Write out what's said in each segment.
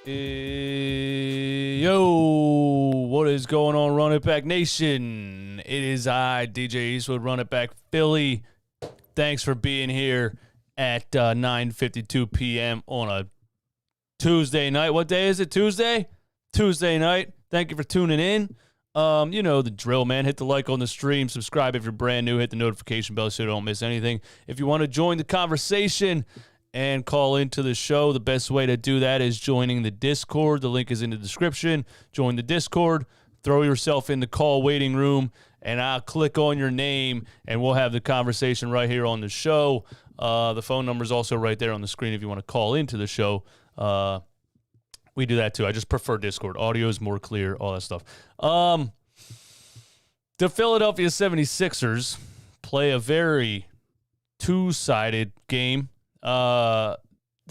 Yo, what is going on, Run It Back Nation? It is I, DJ Eastwood, Run It Back Philly. Thanks for being here at 9:52 p.m. on a Tuesday night. What day is it? Tuesday? Tuesday night. Thank you for tuning in. You know the drill, man. Hit the like on the stream. Subscribe if you're brand new. Hit the notification bell so you don't miss anything. If you want to join the conversation and call into the show, the best way to do that is joining the Discord. The link is in the description. Join the Discord. Throw yourself in the call waiting room, and I'll click on your name, and we'll have the conversation right here on the show. The phone number is also right there on the screen if you want to call into the show. We do that too. I just prefer Discord. Audio is more clear, all that stuff. The Philadelphia 76ers play a very two-sided game. The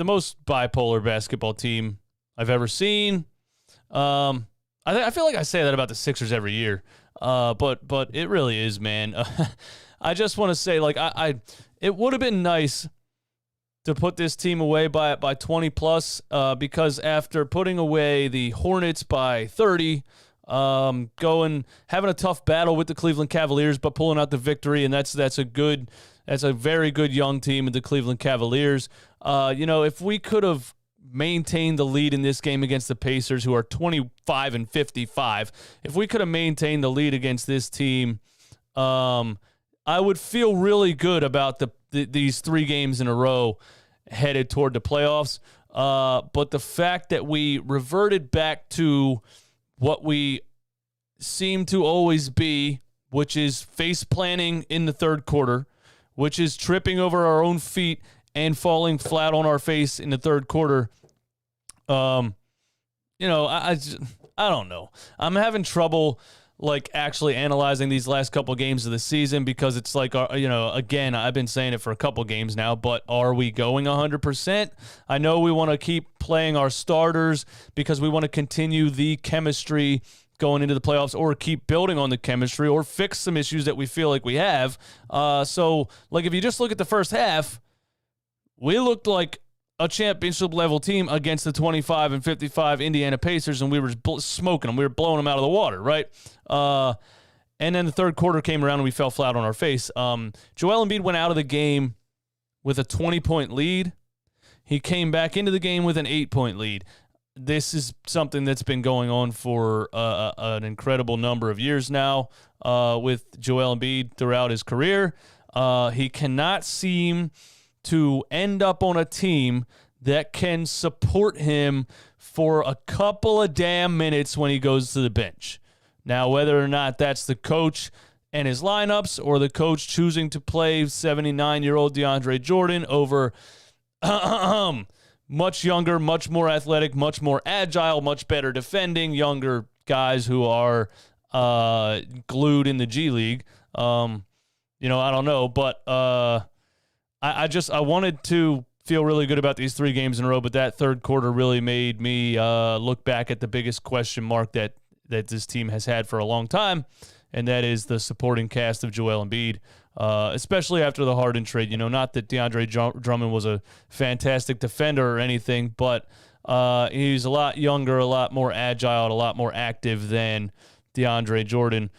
most bipolar basketball team I've ever seen. I feel like I say that about the Sixers every year, but it really is, man. I just want to say, like, it would have been nice to put this team away by 20 plus, because after putting away the Hornets by 30, having a tough battle with the Cleveland Cavaliers, but pulling out the victory, and that's a very good young team in the Cleveland Cavaliers. If we could have maintained the lead in this game against the Pacers, who are 25-55, if we could have maintained the lead against this team, I would feel really good about these 3 games in a row headed toward the playoffs. But the fact that we reverted back to what we seem to always be, which is face planting in the third quarter, which is tripping over our own feet and falling flat on our face in the third quarter. I don't know. I'm having trouble, like, actually analyzing these last couple games of the season, because it's like, again, I've been saying it for a couple games now, but are we going 100%? I know we want to keep playing our starters because we want to continue the chemistry going into the playoffs, or keep building on the chemistry, or fix some issues that we feel like we have. So, like, if you just look at the first half, we looked like a championship-level team against the 25-55 Indiana Pacers, and we were smoking them. We were blowing them out of the water, right? And then the third quarter came around, and we fell flat on our face. Joel Embiid went out of the game with a 20-point lead. He came back into the game with an 8-point lead. This is something that's been going on for an incredible number of years now with Joel Embiid throughout his career. He cannot seem to end up on a team that can support him for a couple of damn minutes when he goes to the bench. Now, whether or not that's the coach and his lineups, or the coach choosing to play 79-year-old DeAndre Jordan over much younger, much more athletic, much more agile, much better defending younger guys who are glued in the G League. I don't know, but I wanted to feel really good about these 3 games in a row, but that third quarter really made me look back at the biggest question mark that this team has had for a long time, and that is the supporting cast of Joel Embiid, especially after the Harden trade. Not that DeAndre Drummond was a fantastic defender or anything, but he's a lot younger, a lot more agile, a lot more active than DeAndre Jordan.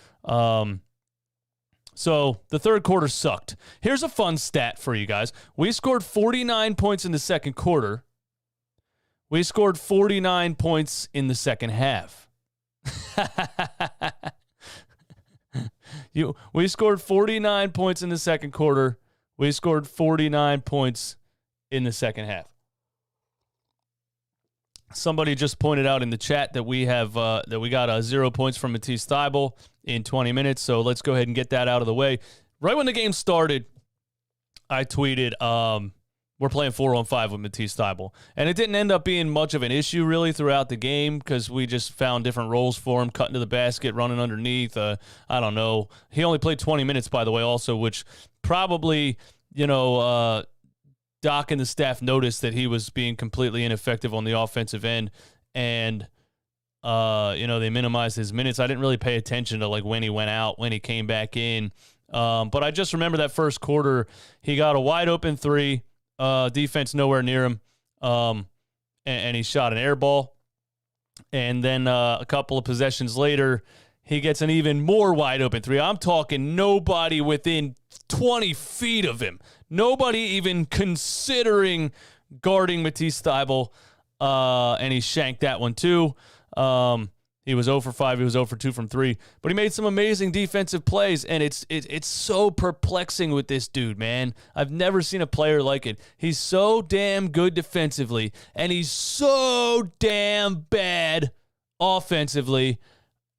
So the third quarter sucked. Here's a fun stat for you guys. We scored 49 points in the second quarter. We scored 49 points in the second half. We scored 49 points in the second quarter. We scored 49 points in the second half. Somebody just pointed out in the chat that we got 0 points from Matisse Thybulle in 20 minutes. So let's go ahead and get that out of the way. Right when the game started, I tweeted, we're playing 4-on-5 with Matisse Thybulle. And it didn't end up being much of an issue really throughout the game, because we just found different roles for him, cutting to the basket, running underneath. I don't know. He only played 20 minutes, by the way, also, which probably, Doc and the staff noticed that he was being completely ineffective on the offensive end, and they minimized his minutes. I didn't really pay attention to like when he went out, when he came back in. But I just remember that first quarter, he got a wide open 3, defense nowhere near him, and he shot an air ball. And then a couple of possessions later, he gets an even more wide open three. I'm talking nobody within 20 feet of him. Nobody even considering guarding Matisse Thybulle. And he shanked that one too. He was 0 for 5. He was 0 for 2 from 3. But he made some amazing defensive plays, and it's so perplexing with this dude, man. I've never seen a player like it. He's so damn good defensively, and he's so damn bad offensively.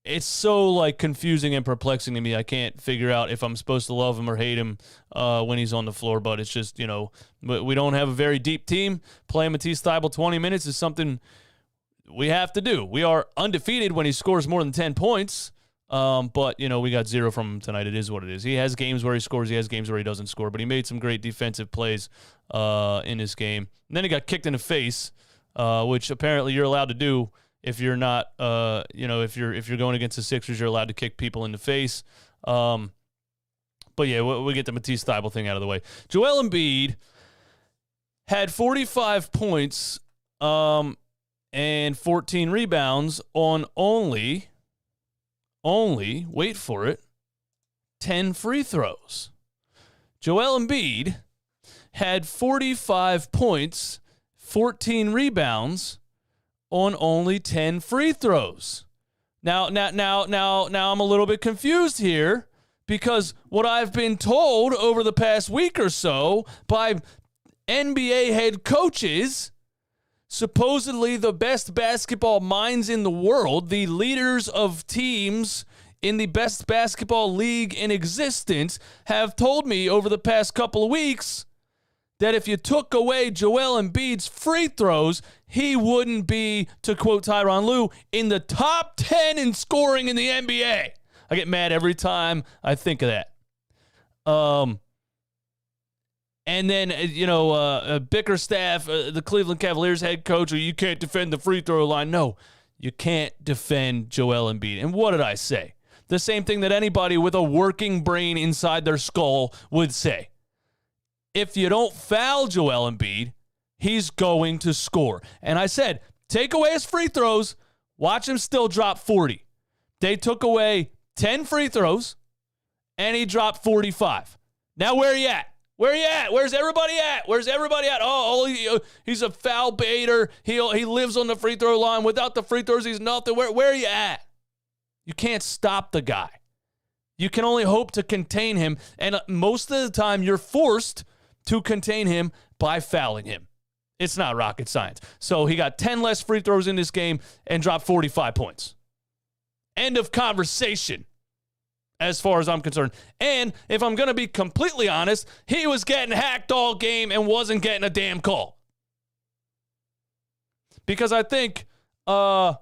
It's so, like, confusing and perplexing to me. I can't figure out if I'm supposed to love him or hate him when he's on the floor. But it's just, you know, we don't have a very deep team. Playing Matisse Thybulle 20 minutes is something we have to do. We are undefeated when he scores more than 10 points. But, you know, we got 0 from him tonight. It is what it is. He has games where he scores. He has games where he doesn't score. But he made some great defensive plays in this game. And then he got kicked in the face, which apparently you're allowed to do. If you're not, if you're going against the Sixers, you're allowed to kick people in the face. But yeah, we get the Matisse Thybulle thing out of the way. Joel Embiid had 45 points and 14 rebounds on only, wait for it, 10 free throws. Joel Embiid had 45 points, 14 rebounds on only 10 free throws. Now I'm a little bit confused here because what I've been told over the past week or so by NBA head coaches, supposedly the best basketball minds in the world, the leaders of teams in the best basketball league in existence, have told me over the past couple of weeks that if you took away Joel Embiid's free throws, he wouldn't be, to quote Tyronn Lue, in the top 10 in scoring in the NBA. I get mad every time I think of that. And then, Bickerstaff, the Cleveland Cavaliers head coach, you can't defend the free throw line. No, you can't defend Joel Embiid. And what did I say? The same thing that anybody with a working brain inside their skull would say. If you don't foul Joel Embiid, he's going to score. And I said, take away his free throws, watch him still drop 40. They took away 10 free throws, and he dropped 45. Now where are you at? Where are you at? Where's everybody at? Where's everybody at? He's a foul baiter. He lives on the free throw line. Without the free throws, he's nothing. Where are you at? You can't stop the guy. You can only hope to contain him, and most of the time you're forced to contain him by fouling him. It's not rocket science. So he got 10 less free throws in this game and dropped 45 points. End of conversation, as far as I'm concerned. And if I'm going to be completely honest, he was getting hacked all game and wasn't getting a damn call. Because I think, last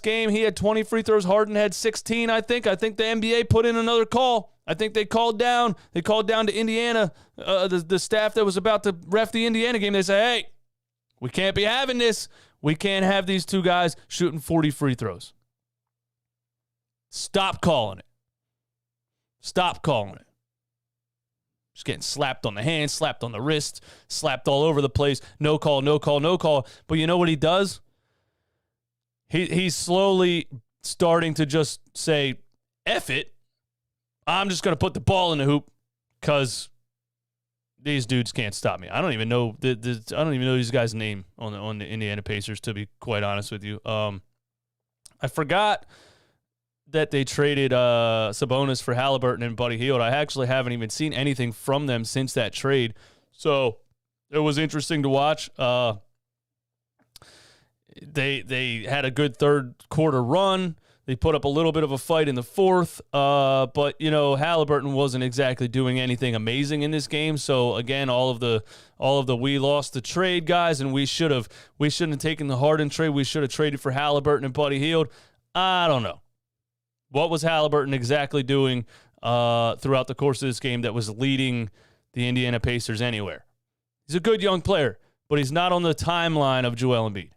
game he had 20 free throws. Harden had 16, I think. I think the NBA put in another call. I think they called down to Indiana, the staff that was about to ref the Indiana game. They say, hey, we can't be having this. We can't have these two guys shooting 40 free throws. Stop calling it. Stop calling it. Just getting slapped on the hand, slapped on the wrist, slapped all over the place. No call, no call, no call. But you know what he does? He's slowly starting to just say, F it. I'm just going to put the ball in the hoop because these dudes can't stop me. I don't even know these guys' name on the Indiana Pacers, to be quite honest with you. I forgot that they traded Sabonis for Halliburton and Buddy Hield. I actually haven't even seen anything from them since that trade. So it was interesting to watch. They had a good third quarter run. They put up a little bit of a fight in the fourth, but Halliburton wasn't exactly doing anything amazing in this game. So again, all of the we lost the trade guys, and we shouldn't have taken the Harden trade. We should have traded for Halliburton and Buddy Hield. I don't know. What was Halliburton exactly doing throughout the course of this game that was leading the Indiana Pacers anywhere? He's a good young player, but he's not on the timeline of Joel Embiid.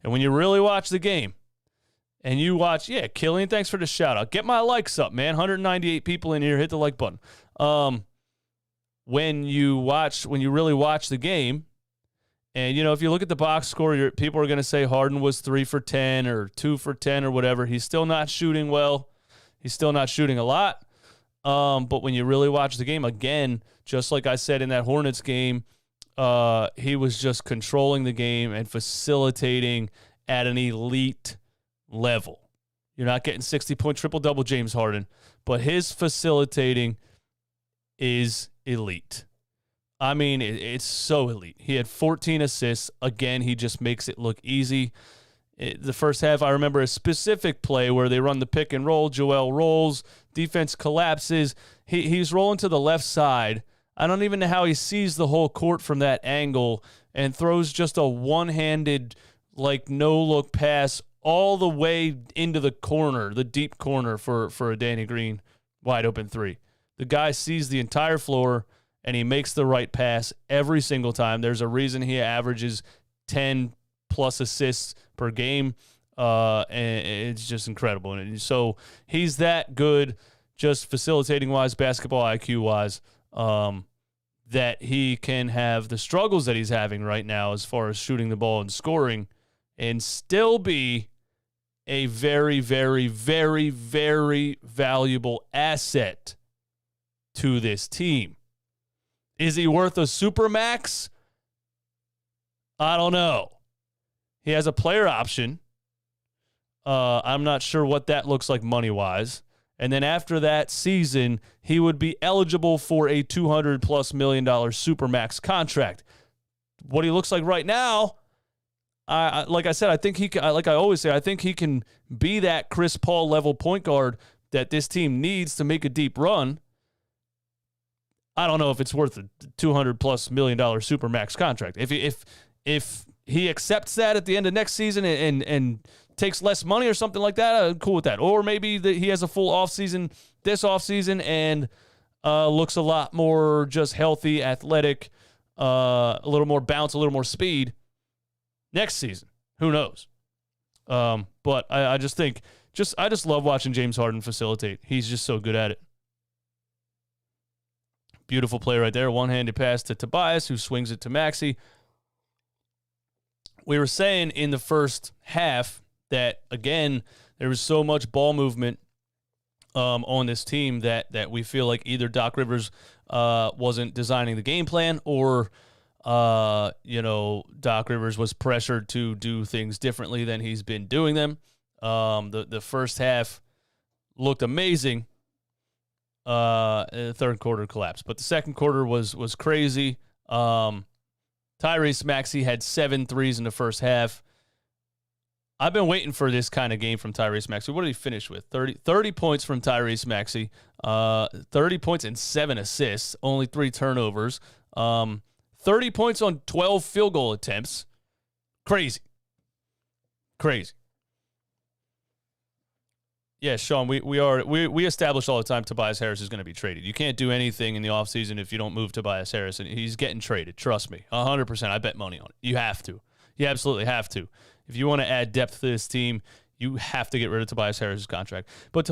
And when you really watch the game, and you watch, Killian, thanks for the shout out. Get my likes up, man. 198 people in here. Hit the like button. When you really watch the game And, if you look at the box score, people are going to say Harden was 3 for 10 or 2 for 10 or whatever. He's still not shooting well. He's still not shooting a lot. But when you really watch the game, again, just like I said in that Hornets game, he was just controlling the game and facilitating at an elite level. You're not getting 60-point triple-double James Harden, but his facilitating is elite. I mean, it's so elite. He had 14 assists. Again, he just makes it look easy. The first half, I remember a specific play where they run the pick and roll. Joel rolls. Defense collapses. He's rolling to the left side. I don't even know how he sees the whole court from that angle and throws just a one-handed, no-look pass all the way into the corner, the deep corner for a Danny Green wide-open three. The guy sees the entire floor, and he makes the right pass every single time. There's a reason he averages 10-plus assists per game, and it's just incredible. And so he's that good, just facilitating-wise, basketball IQ-wise, that he can have the struggles that he's having right now as far as shooting the ball and scoring and still be a very, very, very, very valuable asset to this team. Is he worth a supermax? I don't know. He has a player option. I'm not sure what that looks like money-wise. And then after that season, he would be eligible for a $200+ million supermax contract. What he looks like right now, like I said, I think he can, like I always say, I think he can be that Chris Paul level point guard that this team needs to make a deep run. I don't know if it's worth a $200+ million supermax contract. If he accepts that at the end of next season and takes less money or something like that, I'm cool with that. Or maybe he has a full offseason this offseason and looks a lot more just healthy, athletic, a little more bounce, a little more speed next season. Who knows? But I just think, I just love watching James Harden facilitate. He's just so good at it. Beautiful play right there. One-handed pass to Tobias, who swings it to Maxey. We were saying in the first half that, again, there was so much ball movement on this team that we feel like either Doc Rivers wasn't designing the game plan or, Doc Rivers was pressured to do things differently than he's been doing them. The first half looked amazing. The third quarter collapsed, but the second quarter was crazy. Tyrese Maxey had 7 threes in the first half. I've been waiting for this kind of game from Tyrese Maxey. What did he finish with? 30 points from Tyrese Maxey. 30 points and 7 assists, only 3 turnovers. 30 points on 12 field goal attempts. Crazy. Yeah, Sean, we establish all the time Tobias Harris is going to be traded. You can't do anything in the offseason if you don't move Tobias Harris, and he's getting traded. Trust me, 100%. I bet money on it. You have to. You absolutely have to. If you want to add depth to this team, you have to get rid of Tobias Harris' contract. But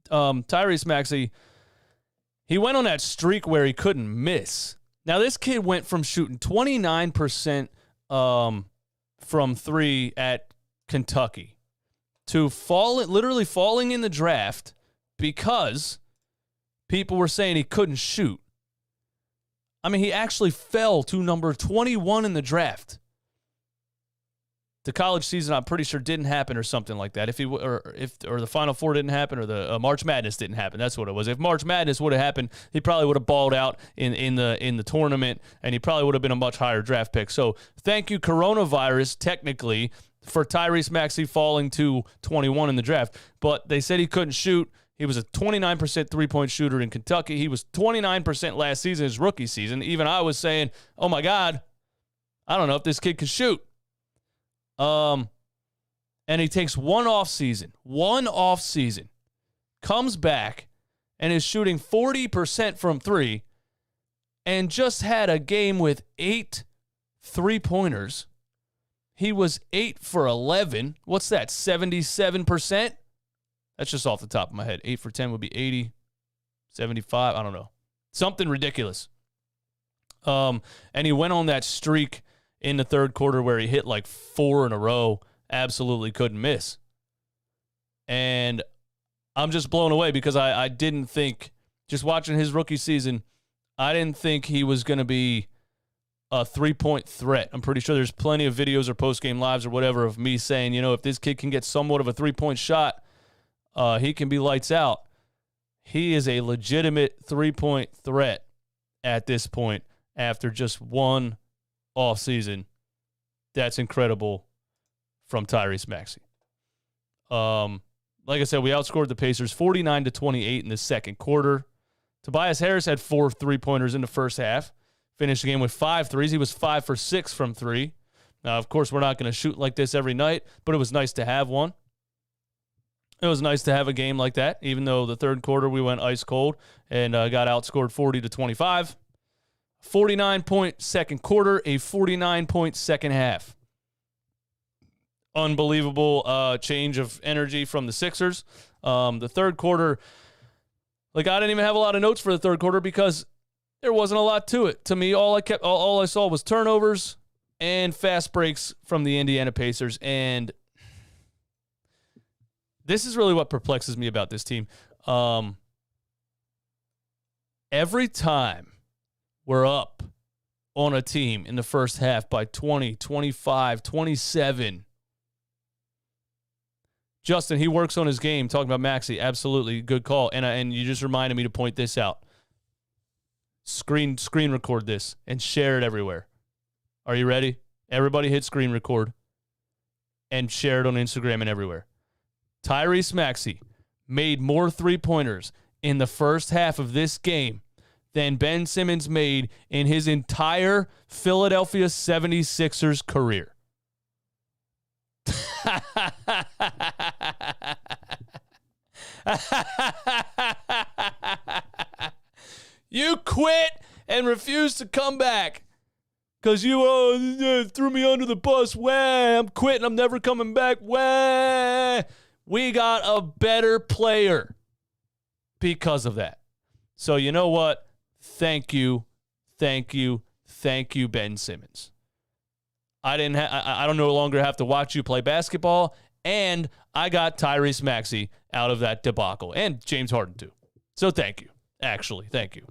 Tyrese Maxey, he went on that streak where he couldn't miss. Now, this kid went from shooting 29% from 3 at Kentucky to literally falling in the draft because people were saying he couldn't shoot. I mean, he actually fell to number 21 in the draft. The college season, I'm pretty sure, didn't happen or something like that. If the Final Four didn't happen or the March Madness didn't happen, that's what it was. If March Madness would have happened, he probably would have balled out in the tournament, and he probably would have been a much higher draft pick. So thank you, coronavirus, technically, for Tyrese Maxey falling to 21 in the draft. But they said he couldn't shoot. He was a 29% three-point shooter in Kentucky. He was 29% last season, his rookie season. Even I was saying, oh, my God, I don't know if this kid can shoot. And he takes one off season, comes back and is shooting 40% from 3 and just had a game with 8 3-pointers. He was 8 for 11. What's that, 77%? That's just off the top of my head. 8 for 10 would be 80, 75. I don't know. Something ridiculous. And he went on that streak in the third quarter where he hit like 4 in a row, absolutely couldn't miss. And I'm just blown away because I didn't think, just watching his rookie season, I didn't think he was going to be a three-point threat. I'm pretty sure there's plenty of videos or post-game lives or whatever of me saying, if this kid can get somewhat of a three-point shot, he can be lights out. He is a legitimate three-point threat at this point after just one offseason. That's incredible from Tyrese Maxey. Like I said, we outscored the Pacers 49-28 in the second quarter. Tobias Harris had 4 three-pointers in the first half. Finished the game with 5 threes. He was 5 for 6 from 3. Now, of course, we're not going to shoot like this every night, but it was nice to have one. It was nice to have a game like that, even though the third quarter we went ice cold and got outscored 40-25. 49-point second quarter, a 49-point second half. Unbelievable change of energy from the Sixers. The third quarter, I didn't even have a lot of notes for the third quarter because there wasn't a lot to it. To me, all I saw was turnovers and fast breaks from the Indiana Pacers. And this is really what perplexes me about this team. Every time we're up on a team in the first half by 20, 25, 27, Justin, he works on his game, talking about Maxey. Absolutely, good call. And you just reminded me to point this out. Screen record this and share it everywhere. Are you ready? Everybody hit screen record and share it on Instagram and everywhere. Tyrese Maxey made more three-pointers in the first half of this game than Ben Simmons made in his entire Philadelphia 76ers career. You quit and refuse to come back because you threw me under the bus. Wah, I'm quitting. I'm never coming back. Wah. We got a better player because of that. So you know what? Thank you, Ben Simmons. I don't no longer have to watch you play basketball, and I got Tyrese Maxey out of that debacle, and James Harden too. So thank you. Actually, thank you.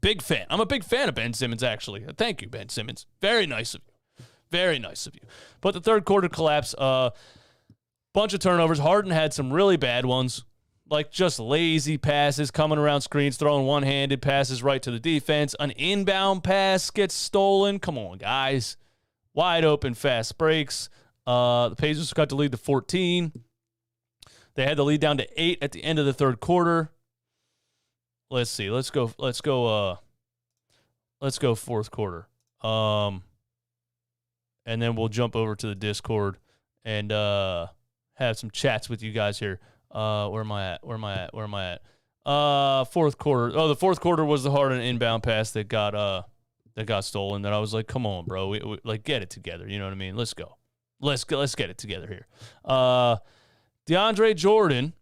Big fan. I'm a big fan of Ben Simmons, actually. Thank you, Ben Simmons. Very nice of you. Very nice of you. But the third quarter collapse, bunch of turnovers. Harden had some really bad ones, like just lazy passes, coming around screens, throwing one-handed passes right to the defense. An inbound pass gets stolen. Come on, guys. Wide open, fast breaks. The Pacers got to lead to 14. They had the lead down to 8 at the end of the third quarter. Let's see. Let's go fourth quarter. And then we'll jump over to the Discord and have some chats with you guys here. Where am I at? Fourth quarter. Oh, the fourth quarter was the Harden inbound pass that got stolen. That I was like, come on, bro. We like, get it together. You know what I mean? Let's go. Let's get it together here. DeAndre Jordan,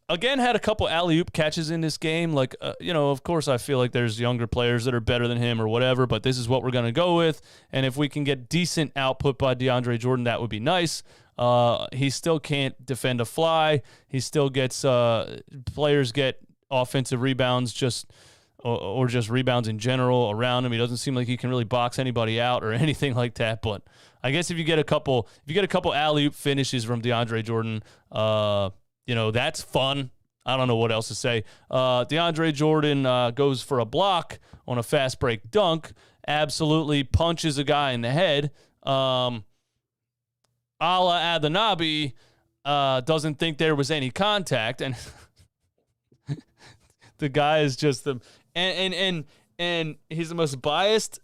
again, had a couple alley-oop catches in this game. Like, of course, I feel like there's younger players that are better than him or whatever, but this is what we're going to go with. And if we can get decent output by DeAndre Jordan, that would be nice. He still can't defend a fly. He still gets players get offensive rebounds or just rebounds in general around him. He doesn't seem like he can really box anybody out or anything like that. But I guess if you get a couple alley-oop finishes from DeAndre Jordan, that's fun. I don't know what else to say. DeAndre Jordan goes for a block on a fast break dunk, absolutely punches a guy in the head. Ala Adanabi doesn't think there was any contact, and the guy is just and he's the most biased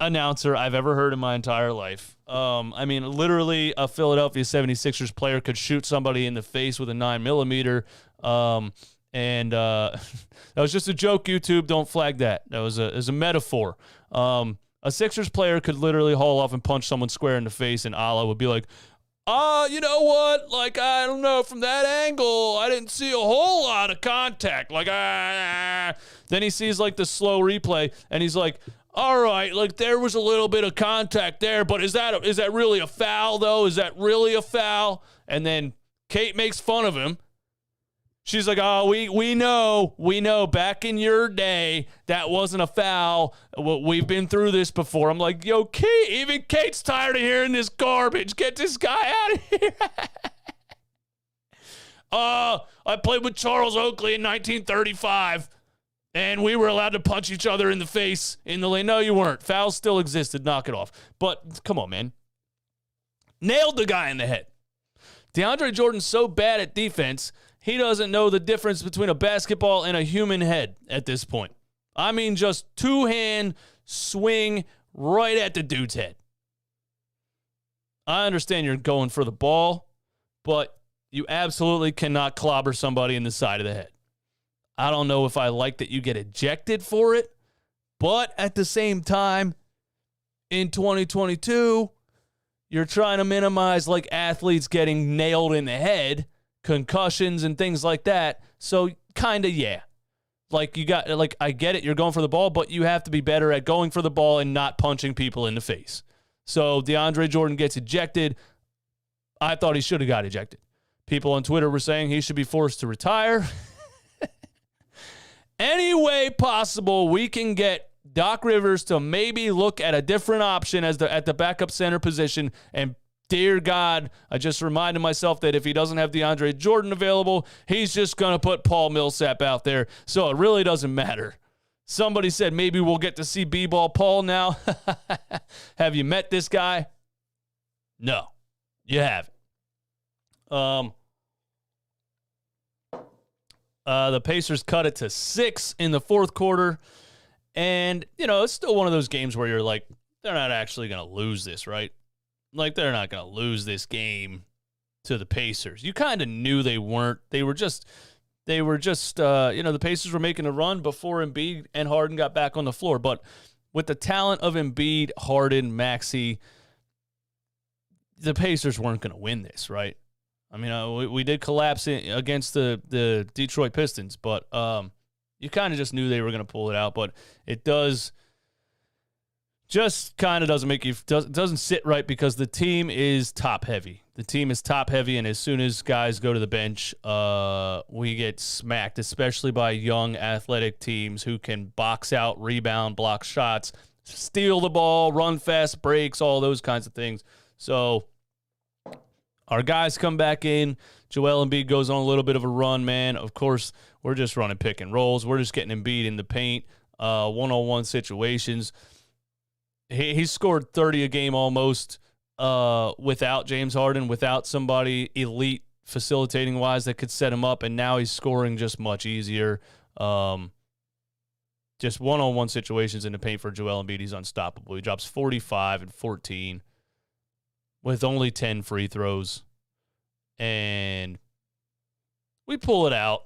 announcer I've ever heard in my entire life. Literally a Philadelphia 76ers player could shoot somebody in the face with a 9mm. That was just a joke, YouTube. Don't flag that. That was a metaphor. A Sixers player could literally haul off and punch someone square in the face, and Ala would be like, you know what? Like, I don't know. From that angle, I didn't see a whole lot of contact. Like, Then he sees, like, the slow replay, and he's like, all right, like there was a little bit of contact there, but is that really a foul, though? Is that really a foul? And then Kate makes fun of him. She's like, oh, we know, back in your day, that wasn't a foul. We've been through this before. I'm like, yo, Kate, even Kate's tired of hearing this garbage. Get this guy out of here. I played with Charles Oakley in 1935, and we were allowed to punch each other in the face in the lane. No, you weren't. Fouls still existed. Knock it off. But come on, man. Nailed the guy in the head. DeAndre Jordan's so bad at defense, he doesn't know the difference between a basketball and a human head at this point. I mean, just two-hand swing right at the dude's head. I understand you're going for the ball, but you absolutely cannot clobber somebody in the side of the head. I don't know if I like that you get ejected for it, but at the same time, in 2022, you're trying to minimize like athletes getting nailed in the head, concussions and things like that. So kind of, yeah. Like you got, like, I get it. You're going for the ball, but you have to be better at going for the ball and not punching people in the face. So DeAndre Jordan gets ejected. I thought he should have got ejected. People on Twitter were saying he should be forced to retire. Any way possible we can get Doc Rivers to maybe look at a different option at the backup center position. And dear God, I just reminded myself that if he doesn't have DeAndre Jordan available, he's just going to put Paul Millsap out there. So it really doesn't matter. Somebody said maybe we'll get to see B-Ball Paul now. Have you met this guy? No, you haven't. The Pacers cut it to 6 in the fourth quarter. And, you know, it's still one of those games where you're like, they're not actually going to lose this, right? Like, they're not going to lose this game to the Pacers. You kind of knew they weren't. They were just, the Pacers were making a run before Embiid and Harden got back on the floor. But with the talent of Embiid, Harden, Maxey, the Pacers weren't going to win this, right? I mean, we did collapse against the Detroit Pistons, but you kind of just knew they were going to pull it out. But it doesn't sit right because the team is top heavy. The team is top heavy, and as soon as guys go to the bench, we get smacked, especially by young athletic teams who can box out, rebound, block shots, steal the ball, run fast breaks, all those kinds of things. So our guys come back in. Joel Embiid goes on a little bit of a run, man. Of course, we're just running pick and rolls. We're just getting Embiid in the paint, one-on-one situations. He scored 30 a game almost without James Harden, without somebody elite facilitating-wise that could set him up, and now he's scoring just much easier. Just one-on-one situations in the paint for Joel Embiid. He's unstoppable. He drops 45 and 14 with only 10 free throws. And we pull it out.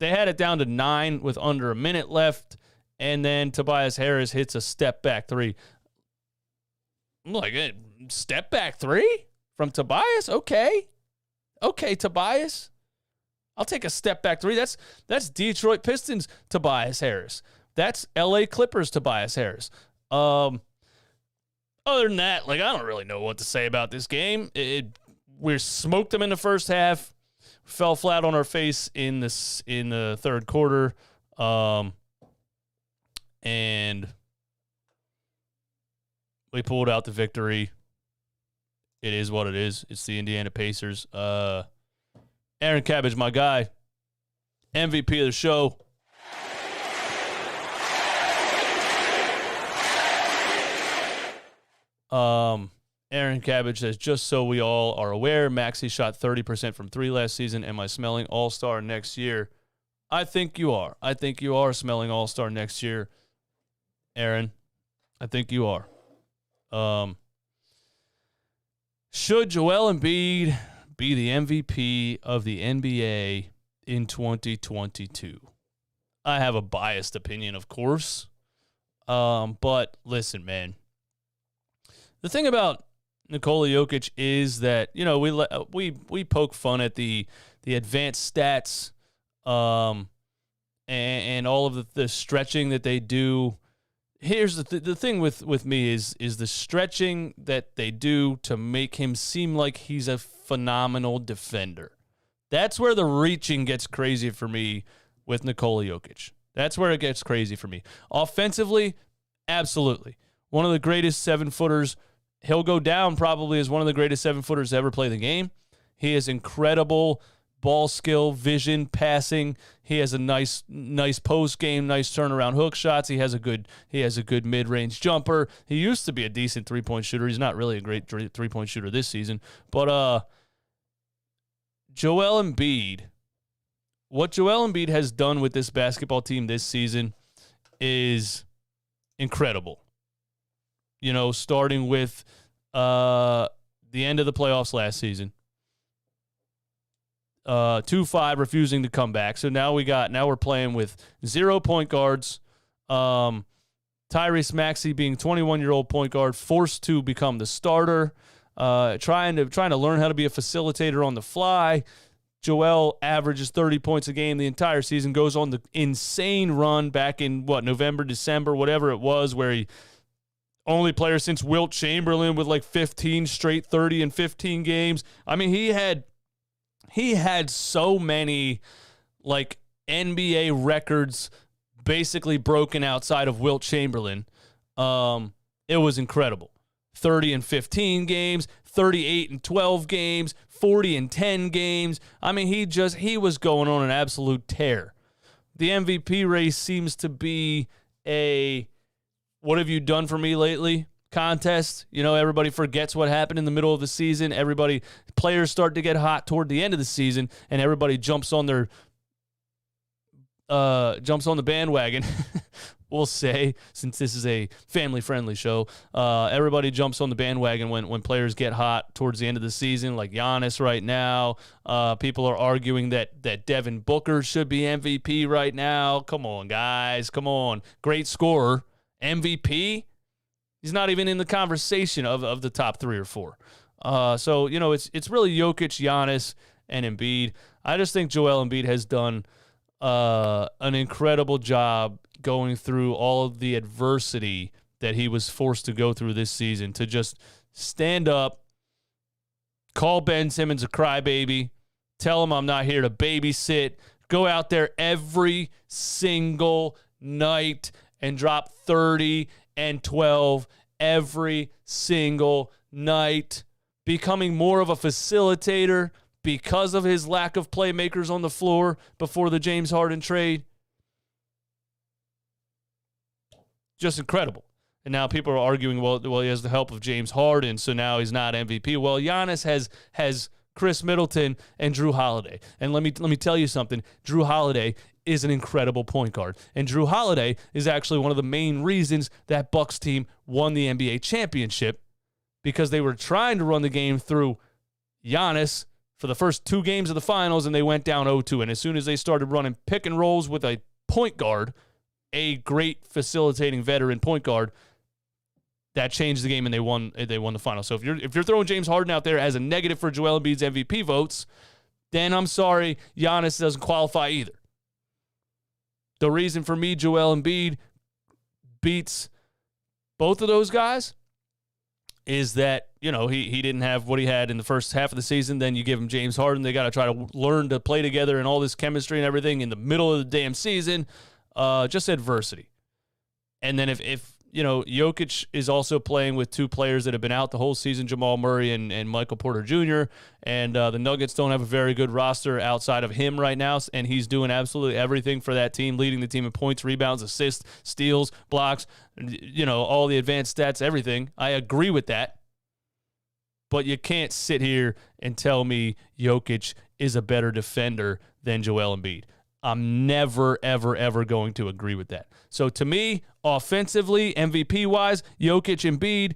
They had it down to 9 with under a minute left. And then Tobias Harris hits a step-back three. I'm like, step-back three from Tobias? Okay, Tobias. I'll take a step-back three. That's Detroit Pistons Tobias Harris. That's L.A. Clippers Tobias Harris. Other than that, like, I don't really know what to say about this game. We smoked them in the first half, fell flat on our face in the third quarter, and we pulled out the victory. It is what it is. It's the Indiana Pacers. Aaron Cabbage, my guy, MVP of the show. Aaron Cabbage says, just so we all are aware, Maxey shot 30% from 3 last season. Am I smelling all-star next year? I think you are. I think you are smelling all-star next year, Aaron. I think you are. Should Joel Embiid be the MVP of the NBA in 2022? I have a biased opinion, of course. But listen, man. The thing about Nikola Jokic is that, you know, we poke fun at the advanced stats and all of the stretching that they do here's the thing with me is the stretching that they do to make him seem like he's a phenomenal defender. That's where the reaching gets crazy for me with Nikola Jokic. That's where it gets crazy for me. Offensively, absolutely. One of the greatest 7-footers. He'll go down probably as one of the greatest 7-footers to ever play the game. He has incredible ball skill, vision, passing. He has a nice post game, nice turnaround hook shots. He has a good mid-range jumper. He used to be a decent 3-point shooter. He's not really a great 3-point shooter this season. But Joel Embiid, what Joel Embiid has done with this basketball team this season is incredible. You know, starting with the end of the playoffs last season. 2-5 refusing to come back. So now we're playing with 0 point guards. Tyrese Maxey being 21-year-old point guard, forced to become the starter, trying to learn how to be a facilitator on the fly. Joel averages 30 points a game the entire season, goes on the insane run back in November, December, whatever it was, where he only player since Wilt Chamberlain with like 15 straight 30 and 15 games. I mean, he had so many like NBA records basically broken outside of Wilt Chamberlain. It was incredible. 30 and 15 games, 38 and 12 games, 40 and 10 games. I mean, he was going on an absolute tear. The MVP race seems to be a what have you done for me lately contest. You know, everybody forgets what happened in the middle of the season. Players start to get hot toward the end of the season, and everybody jumps on the bandwagon. We'll say, since this is a family-friendly show, everybody jumps on the bandwagon when players get hot towards the end of the season, like Giannis right now. People are arguing that Devin Booker should be MVP right now. Come on, guys. Come on. Great scorer. MVP? He's not even in the conversation of the top 3 or 4. So, you know, it's really Jokic, Giannis, and Embiid. I just think Joel Embiid has done an incredible job going through all of the adversity that he was forced to go through this season, to just stand up, call Ben Simmons a crybaby, tell him I'm not here to babysit, go out there every single night and drop 30 and 12 every single night, becoming more of a facilitator because of his lack of playmakers on the floor before the James Harden trade. Just incredible. And now people are arguing, well, he has the help of James Harden, so now he's not MVP. Well, Giannis has Chris Middleton and Drew Holiday. And let me tell you something. Drew Holiday is an incredible point guard. And Drew Holiday is actually one of the main reasons that Bucks team won the NBA championship, because they were trying to run the game through Giannis for the first 2 games of the finals, and they went down 0-2. And as soon as they started running pick and rolls with a point guard, a great facilitating veteran point guard, that changed the game, and they won the final. So if you're throwing James Harden out there as a negative for Joel Embiid's MVP votes, then I'm sorry, Giannis doesn't qualify either. The reason for me Joel Embiid beats both of those guys is that, you know, he didn't have what he had in the first half of the season. Then you give him James Harden. They got to try to learn to play together and all this chemistry and everything in the middle of the damn season. Just adversity. And then if you know, Jokic is also playing with 2 players that have been out the whole season, Jamal Murray and Michael Porter Jr., and the Nuggets don't have a very good roster outside of him right now, and he's doing absolutely everything for that team, leading the team in points, rebounds, assists, steals, blocks, you know, all the advanced stats, everything. I agree with that. But you can't sit here and tell me Jokic is a better defender than Joel Embiid. I'm never, ever, ever going to agree with that. So to me, offensively, MVP-wise, Jokic and Embiid,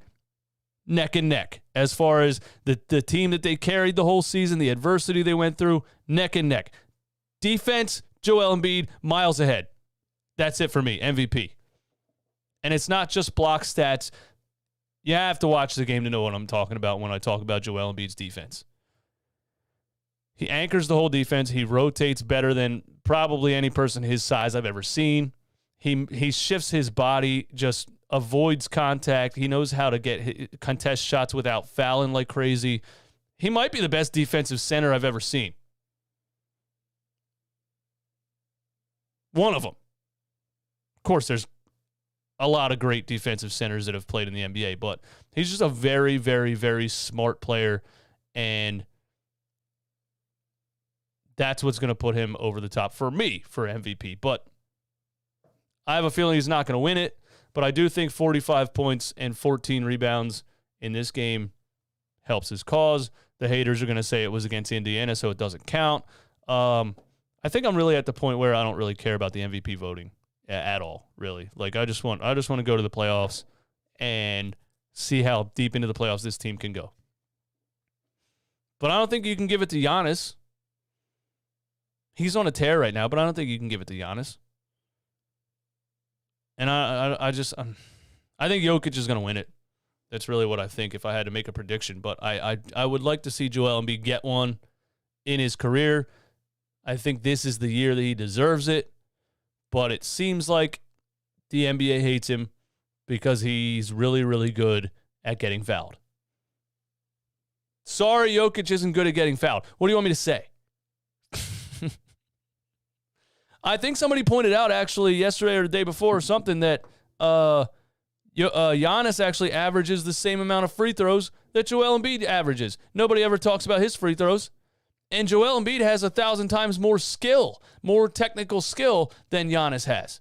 neck and neck. As far as the team that they carried the whole season, the adversity they went through, neck and neck. Defense, Joel Embiid, miles ahead. That's it for me, MVP. And it's not just block stats. You have to watch the game to know what I'm talking about when I talk about Joel Embiid's defense. He anchors the whole defense. He rotates better than probably any person his size I've ever seen. He shifts his body just avoids contact. He knows how to contest shots without fouling like crazy. He might be the best defensive center I've ever seen. One of them. Of course, there's a lot of great defensive centers that have played in the NBA, but he's just a very, very, very smart player, and that's what's going to put him over the top for me for MVP. But I have a feeling he's not going to win it, but I do think 45 points and 14 rebounds in this game helps his cause. The haters are going to say it was against Indiana, so it doesn't count. I think I'm really at the point where I don't really care about the MVP voting at all, really. Like, I just want to go to the playoffs and see how deep into the playoffs this team can go. But I don't think you can give it to Giannis. He's on a tear right now, but I don't think you can give it to Giannis. And I think Jokic is going to win it. That's really what I think if I had to make a prediction. But I would like to see Joel Embiid get one in his career. I think this is the year that he deserves it. But it seems like the NBA hates him because he's really, really good at getting fouled. Sorry, Jokic isn't good at getting fouled. What do you want me to say? I think somebody pointed out actually yesterday or the day before or something that Giannis actually averages the same amount of free throws that Joel Embiid averages. Nobody ever talks about his free throws. And Joel Embiid has 1,000 times more skill, more technical skill than Giannis has.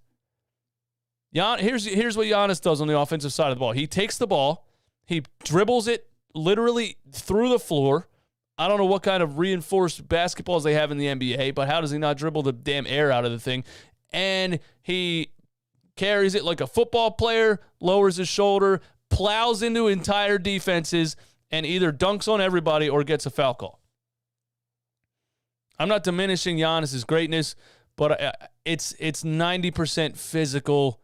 Here's what Giannis does on the offensive side of the ball. He takes the ball, he dribbles it literally through the floor. I don't know what kind of reinforced basketballs they have in the NBA, but how does he not dribble the damn air out of the thing? And he carries it like a football player, lowers his shoulder, plows into entire defenses, and either dunks on everybody or gets a foul call. I'm not diminishing Giannis' greatness, but it's 90% physical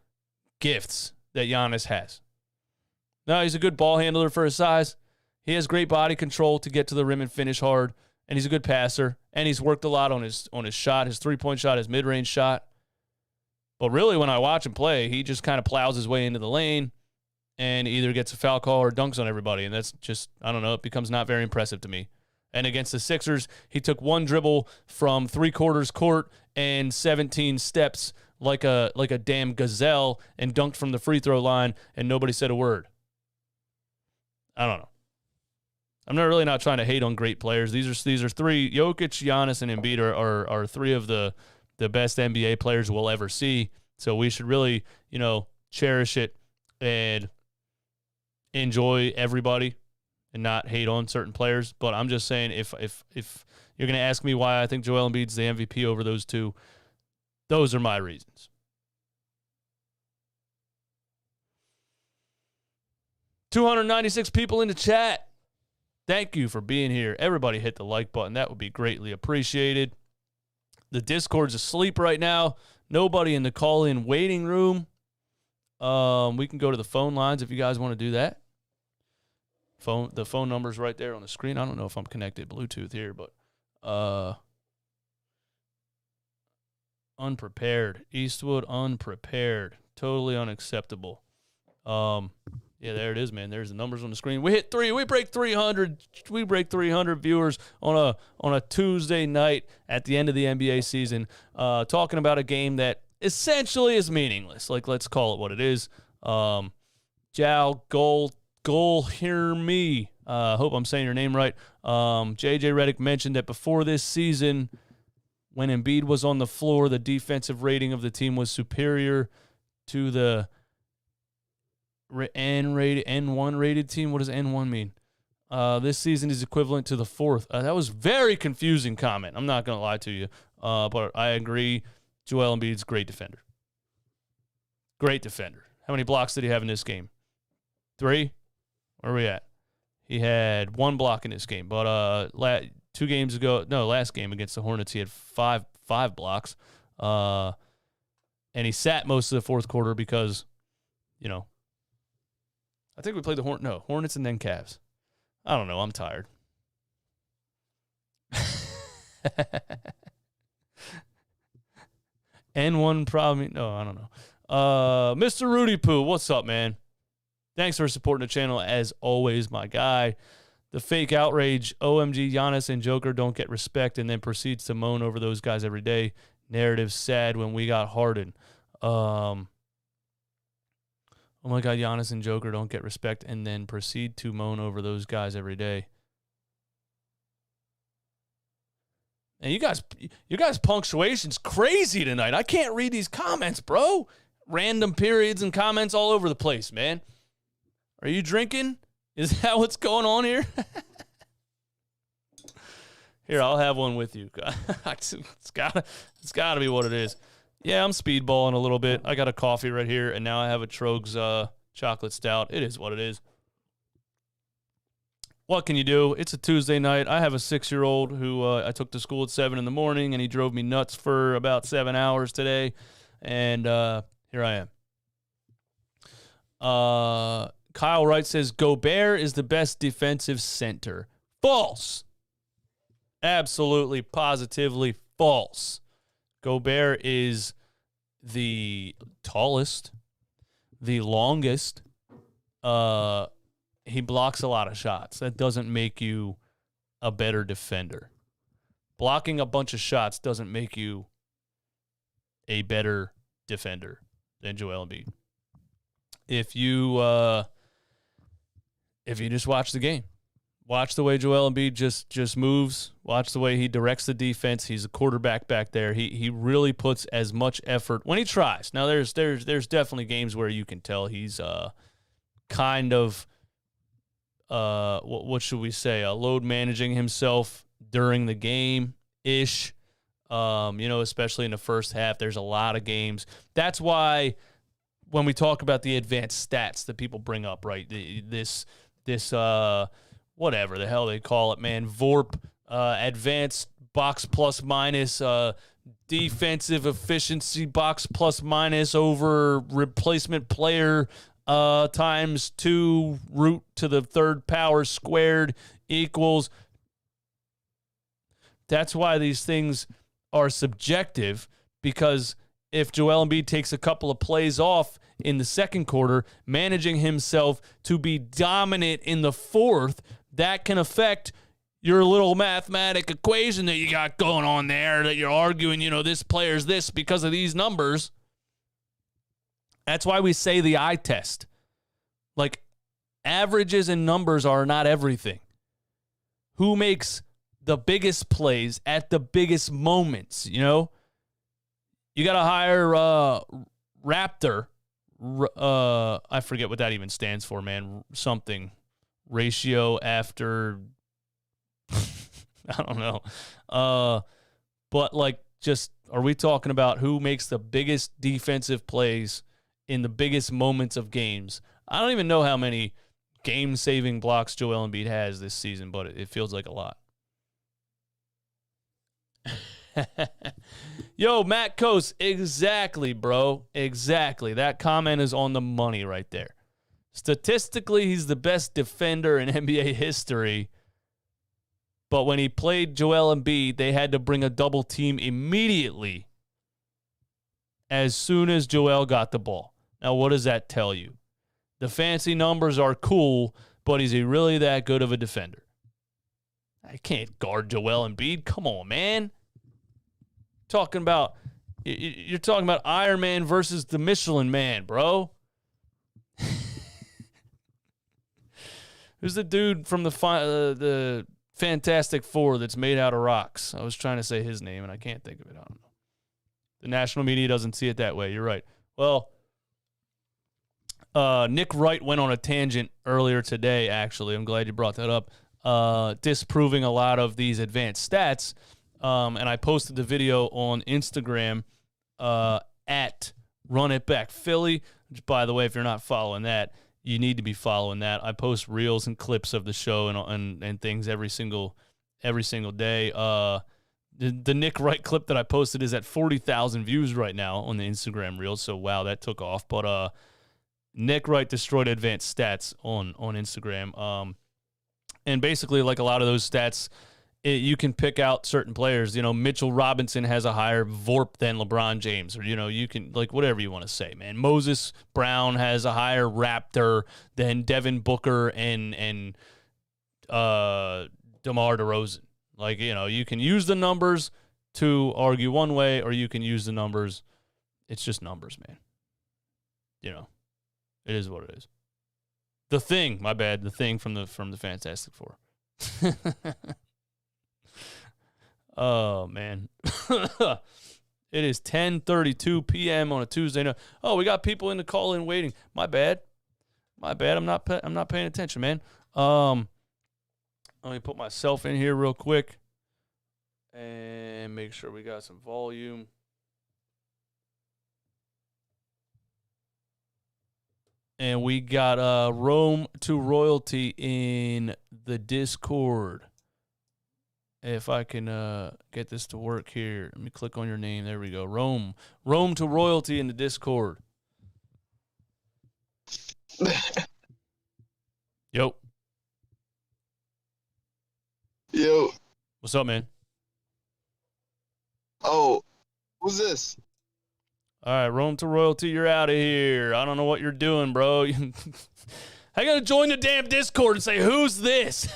gifts that Giannis has. Now, he's a good ball handler for his size. He has great body control to get to the rim and finish hard, and he's a good passer, and he's worked a lot on his shot, his three-point shot, his mid-range shot. But really, when I watch him play, he just kind of plows his way into the lane and either gets a foul call or dunks on everybody, and that's just, I don't know, it becomes not very impressive to me. And against the Sixers, he took one dribble from three-quarters court and 17 steps like a damn gazelle and dunked from the free throw line, and nobody said a word. I don't know. I'm not trying to hate on great players. These are three. Jokic, Giannis, and Embiid are three of the best NBA players we'll ever see. So we should really, cherish it and enjoy everybody and not hate on certain players. But I'm just saying, if you're going to ask me why I think Joel Embiid's the MVP over those two, those are my reasons. $296 people in the chat. Thank you for being here. Everybody hit the like button. That would be greatly appreciated. The Discord's asleep right now. Nobody in the call-in waiting room. We can go to the phone lines if you guys want to do that. The phone number's right there on the screen. I don't know if I'm connected Bluetooth here, but unprepared. Eastwood unprepared. Totally unacceptable. Yeah, there it is, man. There's the numbers on the screen. We break 300. We break 300 viewers on a Tuesday night at the end of the NBA season, talking about a game that essentially is meaningless. Like, let's call it what it is. Jow Goal hear me. Hope I'm saying your name right. JJ Redick mentioned that before this season, when Embiid was on the floor, the defensive rating of the team was superior to the N1 rated team. What does N1 mean? This season is equivalent to the fourth. That was very confusing comment. I'm not going to lie to you. But I agree. Joel Embiid's a great defender. Great defender. How many blocks did he have in this game? 3? Where are we at? He had 1 block in this game. But 2 games ago, last game against the Hornets, he had five blocks. And he sat most of the fourth quarter because, I think we played the Hornets and then Cavs. I don't know. I'm tired. N1 problem. No, I don't know. Mr. Rudy Poo, what's up, man? Thanks for supporting the channel as always, my guy. The fake outrage, OMG, Giannis and Joker don't get respect and then proceeds to moan over those guys every day. Narrative sad when we got Harden. Oh my God, Giannis and Joker don't get respect and then proceed to moan over those guys every day. And you guys' punctuation's crazy tonight. I can't read these comments, bro. Random periods and comments all over the place, man. Are you drinking? Is that what's going on here? Here, I'll have one with you. It's gotta be what it is. Yeah, I'm speedballing a little bit. I got a coffee right here, and now I have a Trogs chocolate stout. It is what it is. What can you do? It's a Tuesday night. I have a 6-year-old who I took to school at 7 in the morning, and he drove me nuts for about 7 hours today. And here I am. Kyle Wright says, Gobert is the best defensive center. False. Absolutely, positively false. Gobert is the tallest, the longest. He blocks a lot of shots. That doesn't make you a better defender. Blocking a bunch of shots doesn't make you a better defender than Joel Embiid. If you just watch the game, watch the way Joel Embiid just moves, watch the way he directs the defense. He's a quarterback back there. He really puts as much effort when he tries. Now there's definitely games where you can tell he's kind of what should we say, load managing himself during the game ish. Especially in the first half, there's a lot of games. That's why when we talk about the advanced stats that people bring up, right? This whatever the hell they call it, man, VORP, advanced box plus minus, defensive efficiency box plus minus over replacement player times 2 root to the third power squared equals. That's why these things are subjective, because if Joel Embiid takes a couple of plays off in the second quarter, managing himself to be dominant in the fourth, that can affect your little mathematic equation that you got going on there, that you're arguing, this player's this because of these numbers. That's why we say the eye test. Like, averages and numbers are not everything. Who makes the biggest plays at the biggest moments, You got to hire Raptor. I forget what that even stands for, man. Something. Ratio after... I don't know. But, are we talking about who makes the biggest defensive plays in the biggest moments of games? I don't even know how many game-saving blocks Joel Embiid has this season, but it feels like a lot. Yo, Matt Coase, exactly, bro. Exactly. That comment is on the money right there. Statistically, he's the best defender in NBA history. But when he played Joel Embiid, they had to bring a double team immediately as soon as Joel got the ball. Now, what does that tell you? The fancy numbers are cool, but is he really that good of a defender? I can't guard Joel Embiid. Come on, man. You're talking about Iron Man versus the Michelin Man, bro. Who's the dude from the Fantastic Four that's made out of rocks? I was trying to say his name, and I can't think of it. I don't know. The national media doesn't see it that way. You're right. Well, Nick Wright went on a tangent earlier today, actually. I'm glad you brought that up, disproving a lot of these advanced stats. And I posted the video on Instagram at Run It Back Philly. Which, by the way, if you're not following that, you need to be following that. I post reels and clips of the show and things every single day. The Nick Wright clip that I posted is at 40,000 views right now on the Instagram reels. So, wow, that took off. But Nick Wright destroyed advanced stats on Instagram. And basically, like a lot of those stats, you can pick out certain players. Mitchell Robinson has a higher VORP than LeBron James, or you can whatever you want to say, man. Moses Brown has a higher Raptor than Devin Booker and DeMar DeRozan. You can use the numbers to argue one way, or you can use the numbers. It's just numbers, man. It is what it is. The Thing from the Fantastic Four. Oh, man. It is 10:32 p.m. on a Tuesday night. Oh, we got people in the call-in waiting. My bad. I'm not paying attention, man. Let me put myself in here real quick and make sure we got some volume. And we got Rome to Royalty in the Discord. If I can get this to work here. Let me click on your name. There we go. Rome to Royalty in the Discord. Yo. What's up, man? Oh, who's this? All right, Rome to Royalty, you're out of here. I don't know what you're doing, bro. I got to join the damn Discord and say, who's this?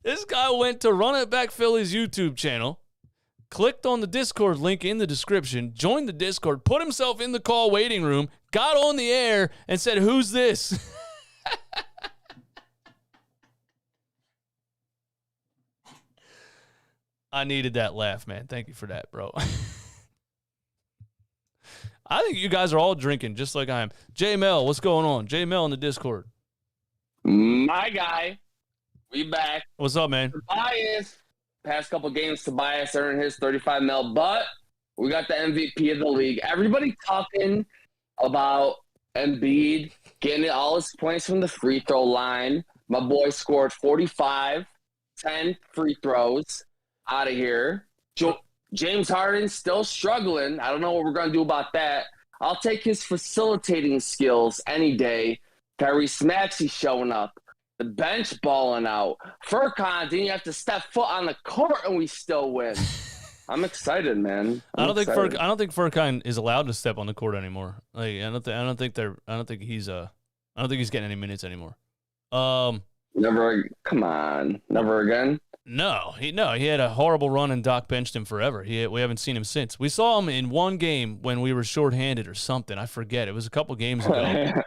This guy went to Run It Back Philly's YouTube channel, clicked on the Discord link in the description, joined the Discord, put himself in the call waiting room, got on the air, and said, who's this? I needed that laugh, man. Thank you for that, bro. I think you guys are all drinking just like I am. J-Mel, what's going on? J-Mel in the Discord. My guy. We back. What's up, man? Tobias. Past couple games, Tobias earned his $35 million, but we got the MVP of the league. Everybody talking about Embiid getting all his points from the free throw line. My boy scored 45, 10 free throws out of here. James Harden still struggling. I don't know what we're going to do about that. I'll take his facilitating skills any day. Tyrese Maxey showing up. The bench balling out. Furkan didn't have to step foot on the court and we still win. I'm excited, man. I don't think Furkan is allowed to step on the court anymore. I don't think he's getting any minutes anymore. Never again. No, he had a horrible run and Doc benched him forever. We haven't seen him since. We saw him in one game when we were shorthanded or something. I forget. It was a couple games ago. Yeah.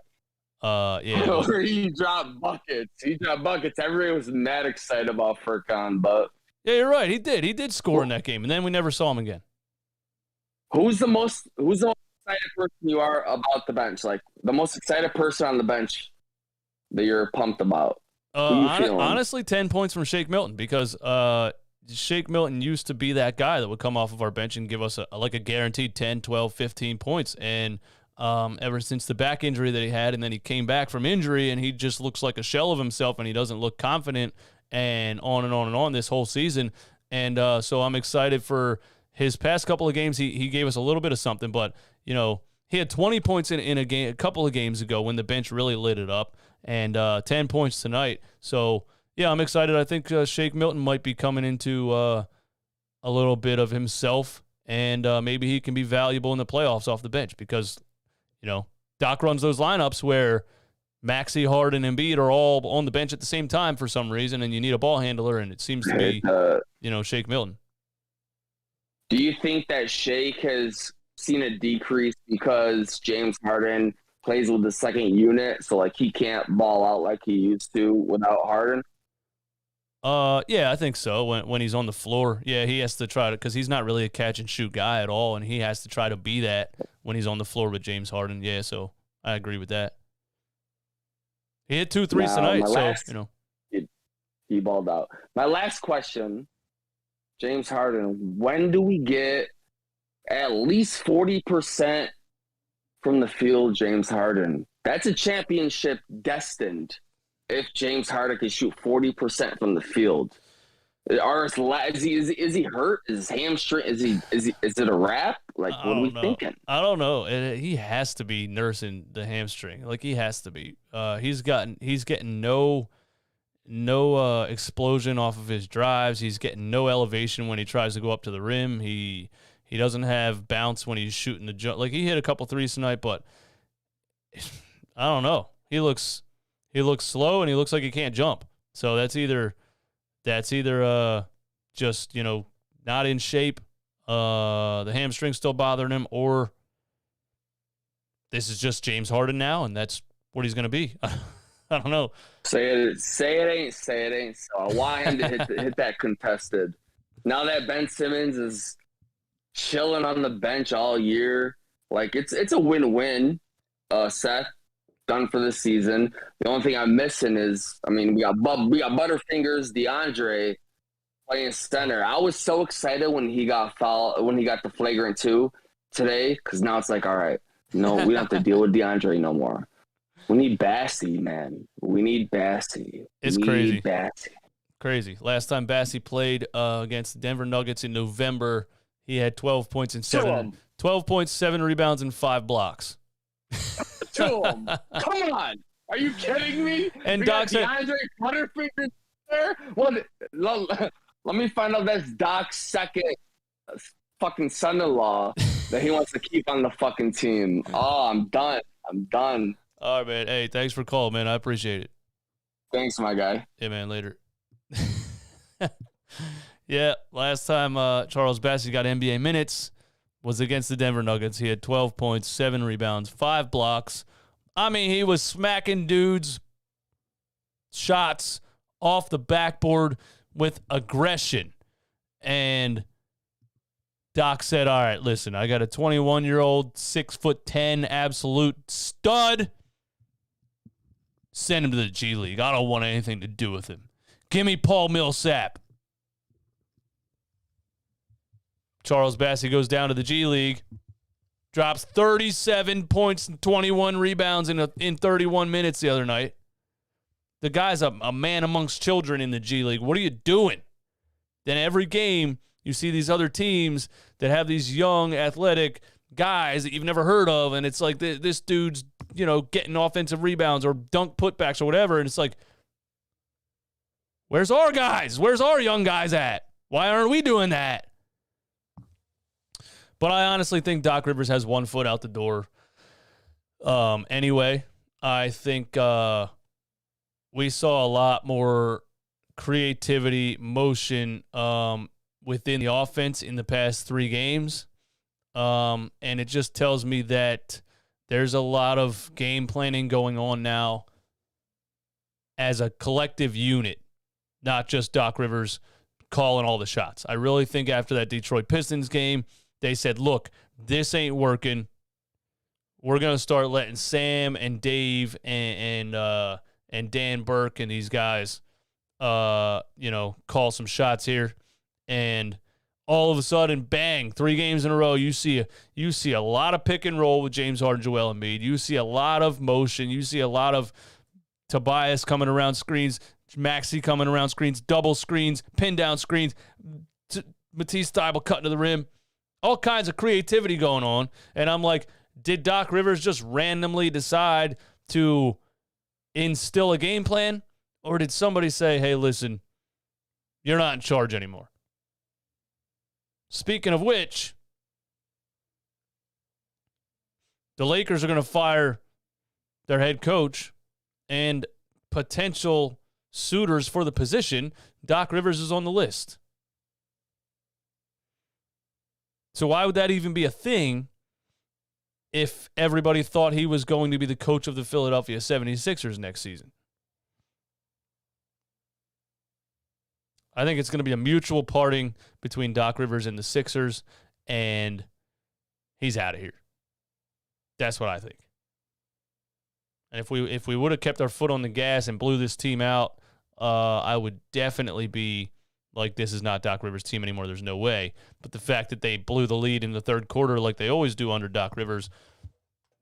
Where he dropped buckets. Everybody was mad excited about Furkan, but yeah, you're right. He did score in that game, and then we never saw him again. Who's the most excited person you are about the bench? Like the most excited person on the bench that you're pumped about? Honestly, 10 points from Shake Milton, because Shake Milton used to be that guy that would come off of our bench and give us a guaranteed 10, 12, 15 points. And ever since the back injury that he had, and then he came back from injury, and he just looks like a shell of himself, and he doesn't look confident, and on and on and on this whole season. And so I'm excited for his past couple of games. He gave us a little bit of something, but he had 20 points in a game a couple of games ago when the bench really lit it up, and 10 points tonight. So yeah, I'm excited. I think Shake Milton might be coming into a little bit of himself, and maybe he can be valuable in the playoffs off the bench, because Doc runs those lineups where Maxey, Harden, and Embiid are all on the bench at the same time for some reason, and you need a ball handler, and it seems to be, Shake Milton. Do you think that Shake has seen a decrease because James Harden plays with the second unit, so he can't ball out like he used to without Harden? Yeah, I think so. When he's on the floor, yeah, he has to try to, because he's not really a catch and shoot guy at all, and he has to try to be that when he's on the floor with James Harden. Yeah, so I agree with that. He hit 2 threes tonight, he balled out. My last question, James Harden, when do we get at least 40% from the field, James Harden? That's a championship destined. If James Harden can shoot 40% from the field, is he hurt? Is his hamstring? Is it a wrap? Like, I what are we don't know. thinking? I don't know. He has to be nursing the hamstring. Like, he has to be. He's getting no explosion off of his drives. He's getting no elevation when he tries to go up to the rim. He doesn't have bounce when he's shooting the jump. Like, he hit a couple threes tonight, but I don't know. He looks slow, and he looks like he can't jump. So that's either just, not in shape, the hamstring's still bothering him, or this is just James Harden now, and that's what he's going to be. I don't know. Say it ain't. So I want him to hit that contested. Now that Ben Simmons is chilling on the bench all year, like it's a win-win. Seth, done for the season. The only thing I'm missing is, we got Butterfingers, DeAndre playing center. I was so excited when he got the flagrant 2 today, because now it's like, all right, no, we don't have to deal with DeAndre no more. We need Bassey, man. We need Bassey. It's crazy. Crazy. Last time Bassey played against the Denver Nuggets in November, he had 12 points and 7 rebounds and 5 blocks. To him. Come on. Are you kidding me? And we Doc said, DeAndre Butterfingers there? Well, let me find out that's Doc's second fucking son-in-law that he wants to keep on the fucking team. Oh, I'm done. All right, man. Hey, thanks for calling, man. I appreciate it. Thanks, my guy. Yeah, man. Later. Yeah, last time Charles Bassey got NBA minutes was against the Denver Nuggets. He had 12 points, 7 rebounds, 5 blocks. He was smacking dudes' shots off the backboard with aggression. And Doc said, all right, listen, I got a 21-year-old, 6'10", absolute stud. Send him to the G League. I don't want anything to do with him. Give me Paul Millsap. Charles Bassey goes down to the G League, drops 37 points and 21 rebounds in 31 minutes the other night. The guy's a man amongst children in the G League. What are you doing? Then every game, you see these other teams that have these young, athletic guys that you've never heard of, and it's like this dude's, getting offensive rebounds or dunk putbacks or whatever, and it's like, where's our guys? Where's our young guys at? Why aren't we doing that? But I honestly think Doc Rivers has one foot out the door. Anyway, I think we saw a lot more creativity, motion within the offense in the past 3 games. And it just tells me that there's a lot of game planning going on now as a collective unit, not just Doc Rivers calling all the shots. I really think after that Detroit Pistons game, they said, look, this ain't working. We're going to start letting Sam and Dave and Dan Burke and these guys, call some shots here. And all of a sudden, bang, 3 games in a row, you see a lot of pick and roll with James Harden, Joel Embiid. You see a lot of motion. You see a lot of Tobias coming around screens, Maxey coming around screens, double screens, pin down screens, Matisse Thybulle cutting to the rim. All kinds of creativity going on. And I'm like, did Doc Rivers just randomly decide to instill a game plan? Or did somebody say, hey, listen, you're not in charge anymore? Speaking of which, the Lakers are going to fire their head coach, and potential suitors for the position, Doc Rivers is on the list. So why would that even be a thing if everybody thought he was going to be the coach of the Philadelphia 76ers next season? I think it's going to be a mutual parting between Doc Rivers and the Sixers, and he's out of here. That's what I think. And if we would have kept our foot on the gas and blew this team out, I would definitely be like, this is not Doc Rivers' team anymore. There's no way. But the fact that they blew the lead in the third quarter like they always do under Doc Rivers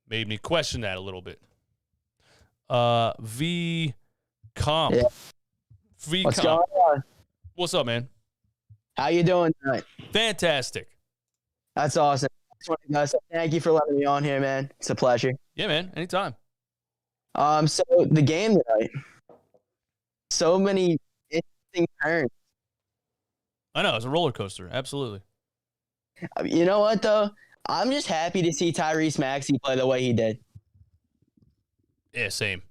made me question that a little bit. V-Comp. Yeah. V-Comp. What's going on? What's up, man? How you doing tonight? Fantastic. That's awesome. guys. Thank you for letting me on here, man. It's a pleasure. Yeah, man. Anytime. So the game tonight, so many interesting turns. I know. It's a roller coaster. Absolutely. You know what, though? I'm just happy to see Tyrese Maxey play the way he did. Yeah, same.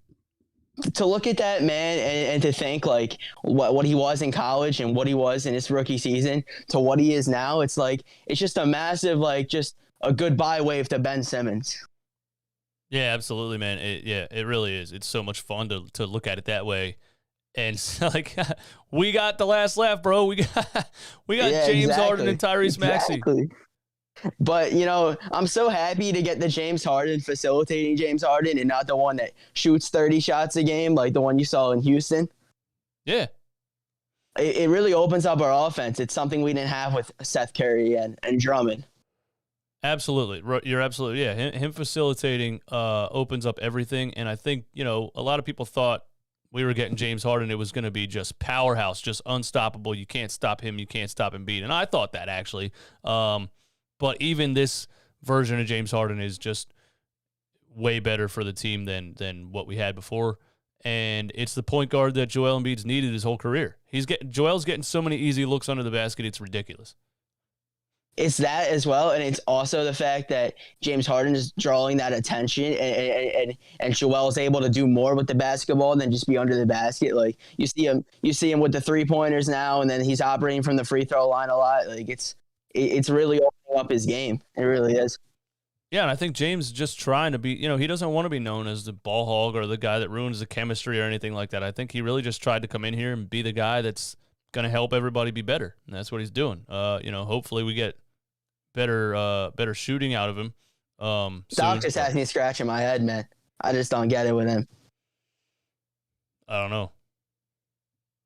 To look at that man and to think like what he was in college and what he was in his rookie season to what he is now, it's like it's just a massive just a goodbye wave to Ben Simmons. Yeah, absolutely, man. It really is. It's so much fun to look at it that way. And it's like we got the last laugh, bro. We got James Harden and Tyrese Maxey. But, I'm so happy to get the James Harden facilitating James Harden and not the one that shoots 30 shots a game like the one you saw in Houston. Yeah. It really opens up our offense. It's something we didn't have with Seth Curry and Drummond. Absolutely. You're absolutely, yeah. Him facilitating opens up everything. And I think, a lot of people thought we were getting James Harden. It was going to be just powerhouse, just unstoppable. You can't stop him. You can't stop Embiid. And I thought that actually. But even this version of James Harden is just way better for the team than what we had before. And it's the point guard that Joel Embiid's needed his whole career. Joel's getting so many easy looks under the basket, it's ridiculous. It's that as well, and it's also the fact that James Harden is drawing that attention, and Joel is able to do more with the basketball than just be under the basket. Like you see him with the 3-pointers now, and then he's operating from the free throw line a lot. Like it's really opening up his game. It really is. Yeah, and I think James is just trying to be, he doesn't want to be known as the ball hog or the guy that ruins the chemistry or anything like that. I think he really just tried to come in here and be the guy that's going to help everybody be better, and that's what he's doing. Hopefully we get better shooting out of him. Doc just has me scratching my head, man. I just don't get it with him. I don't know.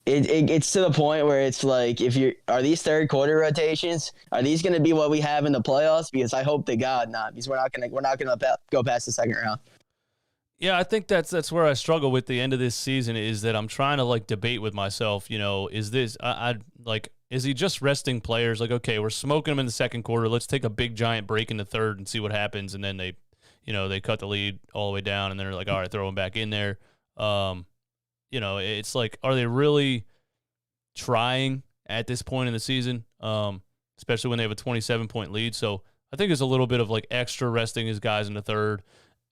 It's to the point where it's like, are these third quarter rotations? Are these going to be what we have in the playoffs? Because I hope to God not, because we're not going to go past the second round. Yeah, I think that's where I struggle with the end of this season is that I'm trying to debate with myself. Is this is he just resting players? Like, okay, we're smoking them in the second quarter. Let's take a big giant break in the third and see what happens. And then they cut the lead all the way down, and then they're like, all right, throw them back in there. It's like, are they really trying at this point in the season? Especially when they have a 27-point lead. So I think there's a little bit of extra resting his guys in the third,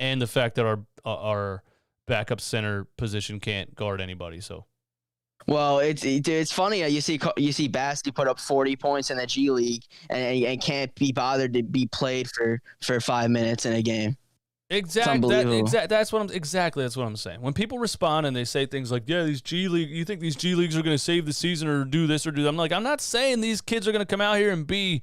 and the fact that our backup center position can't guard anybody. So. Well, it's funny. You see Basti put up 40 points in the G League and can't be bothered to be played for 5 minutes in a game. Exactly. That's what I'm saying. When people respond and they say things like, "Yeah, you think these G Leagues are going to save the season or do this or do that?" I'm like, I'm not saying these kids are going to come out here and be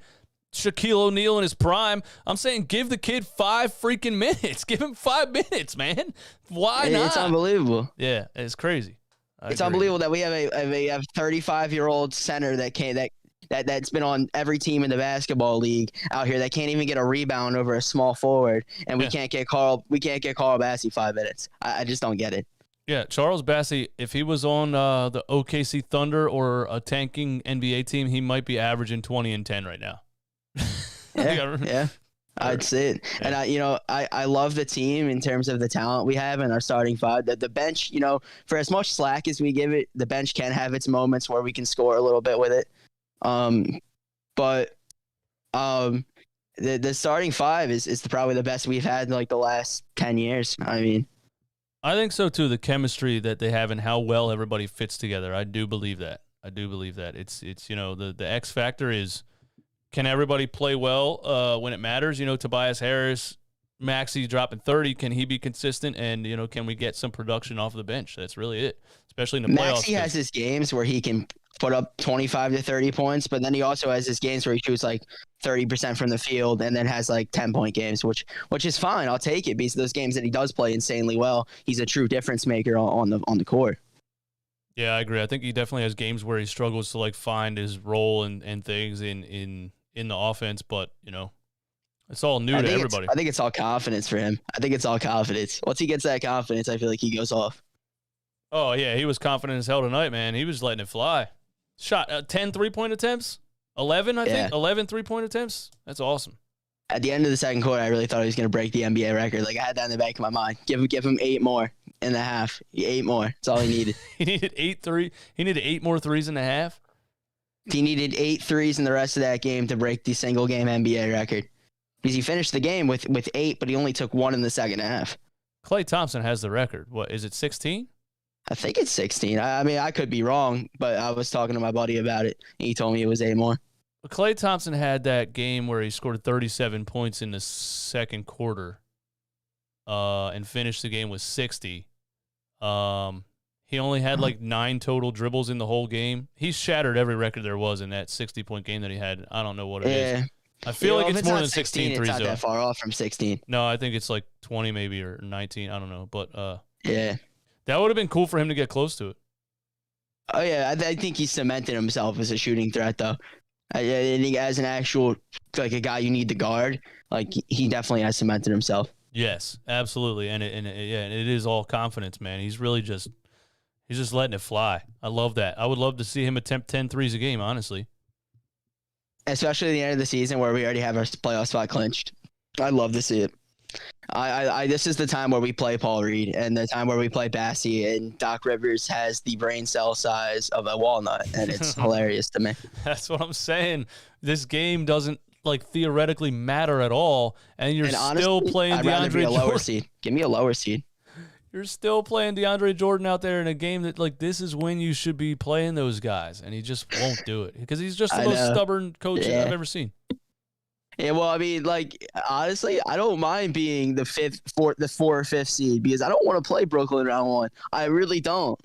Shaquille O'Neal in his prime. I'm saying give the kid 5 freaking minutes. Give him 5 minutes, man. Why not? It's unbelievable. Yeah, it's crazy. It's unbelievable that we have a 35-year-old center that's been on every team in the basketball league out here that can't even get a rebound over a small forward, and we can't get Carl Bassey 5 minutes. I just don't get it. Yeah, Charles Bassey, if he was on the OKC Thunder or a tanking NBA team, he might be averaging 20 and 10 right now. Yeah. I'd say it. Yeah. And I love the team in terms of the talent we have in our starting five. The bench, for as much slack as we give it, the bench can have its moments where we can score a little bit with it. But the starting five is probably the best we've had in the last 10 years. I mean, I think so too. The chemistry that they have and how well everybody fits together. I do believe that. It's the X factor is, can everybody play well when it matters? Tobias Harris, Maxey dropping 30. Can he be consistent? And, can we get some production off the bench? That's really it, especially in the playoffs. Maxey has his games where he can put up 25 to 30 points, but then he also has his games where he shoots 30% from the field and then has 10-point games, which is fine. I'll take it because those games that he does play insanely well, he's a true difference maker on the court. Yeah, I agree. I think he definitely has games where he struggles to find his role and things in the offense, but it's all new to everybody. I think it's all confidence for him. I think it's all confidence. Once he gets that confidence, I feel like he goes off. Oh yeah, he was confident as hell tonight, man. He was letting it fly. Shot 10 3-point attempts, 11 I think, 11 3-point attempts. That's awesome. At the end of the second quarter, I really thought he was going to break the NBA record. Like, I had that in the back of my mind. Give him 8 more in the half. 8 more. That's all he needed. He needed 8 more threes in the half. He needed 8 threes in the rest of that game to break the single game NBA record. Because he finished the game with 8, but he only took 1 in the second half. Klay Thompson has the record. What is it? 16? I think it's 16. I mean, I could be wrong, but I was talking to my buddy about it, and he told me it was 8 more. Klay Thompson had that game where he scored 37 points in the second quarter, and finished the game with 60. He only had like 9 total dribbles in the whole game. He shattered every record there was in that 60-point game that he had. I don't know what it is. I feel like it's more than 16 threes. It's not that far off from 16. No, I think it's like 20 maybe or 19. I don't know, but yeah, that would have been cool for him to get close to it. Oh yeah, I think he cemented himself as a shooting threat though. I think as an actual, like, a guy you need to guard, like, he definitely has cemented himself. Yes, absolutely, and it is all confidence, man. He's just letting it fly. I love that. I would love to see him attempt 10 threes a game, honestly. Especially at the end of the season where we already have our playoff spot clinched. I'd love to see it. This is the time where we play Paul Reed and the time where we play Bassey, and Doc Rivers has the brain cell size of a walnut, and it's hilarious to me. That's what I'm saying. This game doesn't, like, theoretically matter at all, and you're still playing I'd rather be DeAndre a lower Jordan. seed. Give me a lower seed. You're still playing DeAndre Jordan out there in a game that, like, this is when you should be playing those guys, and he just won't do it because he's just the most stubborn coach I've ever seen. Yeah, well, I mean, like, honestly, I don't mind being the 4th or 5th seed because I don't want to play Brooklyn round 1. I really don't.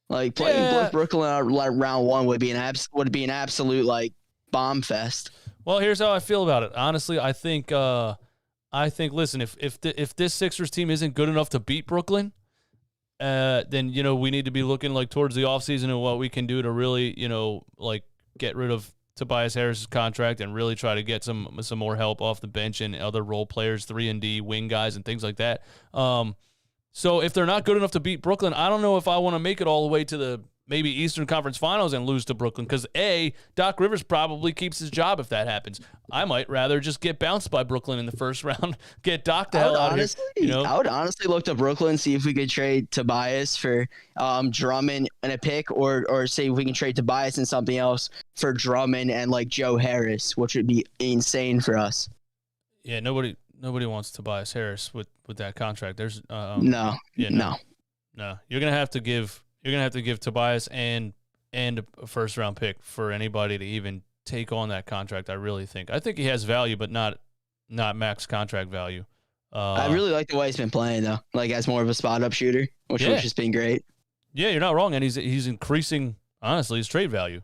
Like, playing Brooklyn round 1 would be an absolute, like, bomb fest. Well, here's how I feel about it. Honestly, I think listen, if this Sixers team isn't good enough to beat Brooklyn, then, you know, we need to be looking, like, towards the offseason and what we can do to really, you know, like, get rid of Tobias Harris's contract and really try to get some more help off the bench and other role players, 3-and-D wing guys and things like that. So if they're not good enough to beat Brooklyn, I don't know if I want to make it all the way to the maybe Eastern Conference Finals and lose to Brooklyn because, Doc Rivers probably keeps his job if that happens. I might rather just get bounced by Brooklyn in the first round, get Doc the hell out of here. You know? I would honestly look to Brooklyn, see if we could trade Tobias for Drummond and a pick, or see if we can trade Tobias and something else for Drummond and, like, Joe Harris, which would be insane for us. Yeah, nobody wants Tobias Harris with that contract. There's no. You're gonna have to give Tobias and a first round pick for anybody to even take on that contract. I really think. I think he has value, but not max contract value. I really like the way he's been playing though, like as more of a spot up shooter, which has been great. Yeah, you're not wrong, and he's increasing honestly his trade value.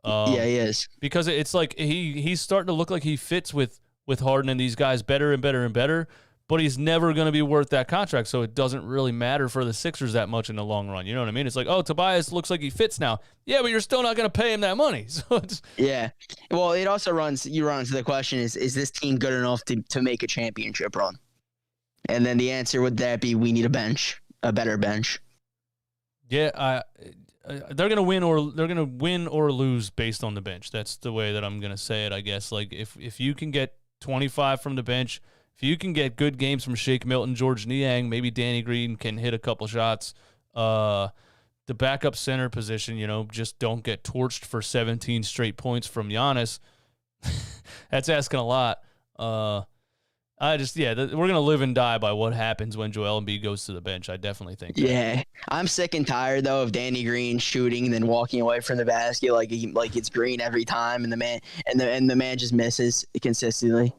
Yeah, he is, because it's like he's starting to look like he fits with Harden and these guys better and better and better. But he's never going to be worth that contract, so it doesn't really matter for the Sixers that much in the long run. You know what I mean? It's like, oh, Tobias looks like he fits now. Yeah, but you're still not going to pay him that money. So it's well, it also runs into the question: is this team good enough to make a championship run? And then the answer would that be we need a better bench. Yeah, they're going to win or lose based on the bench. That's the way that I'm going to say it, I guess. Like if you can get 25 from the bench. If you can get good games from Shake Milton, George Niang, maybe Danny Green can hit a couple shots. The backup center position, you know, just don't get torched for 17 straight points from Giannis. That's asking a lot. We're going to live and die by what happens when Joel Embiid goes to the bench. I definitely think that. Yeah, I'm sick and tired though of Danny Green shooting and then walking away from the basket like it's Green every time, and the man just misses consistently.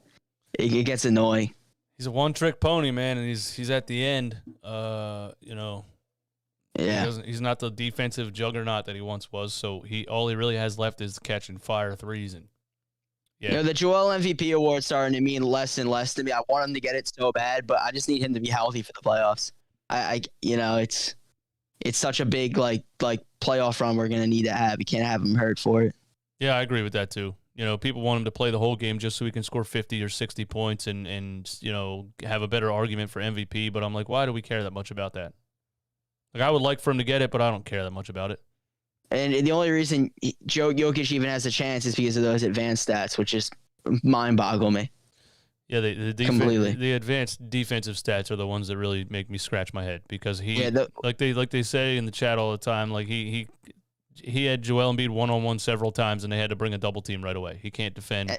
It gets annoying. He's a one-trick pony, man, and he's at the end. You know, he's not the defensive juggernaut that he once was. So all he really has left is catching fire threes, and You know, the Joel MVP award starting to mean less and less to me. I want him to get it so bad, but I just need him to be healthy for the playoffs. It's such a big like playoff run we're gonna need to have. You can't have him hurt for it. Yeah, I agree with that too. You know, people want him to play the whole game just so he can score 50 or 60 points and you know, have a better argument for MVP. But I'm like, why do we care that much about that? Like, I would like for him to get it, but I don't care that much about it. And the only reason Jokic even has a chance is because of those advanced stats, which is mind boggle me. Yeah, the Completely. the advanced defensive stats are the ones that really make me scratch my head because Yeah, like they say in the chat all the time, like he had Joel Embiid one-on-one several times and they had to bring a double team right away. He can't defend.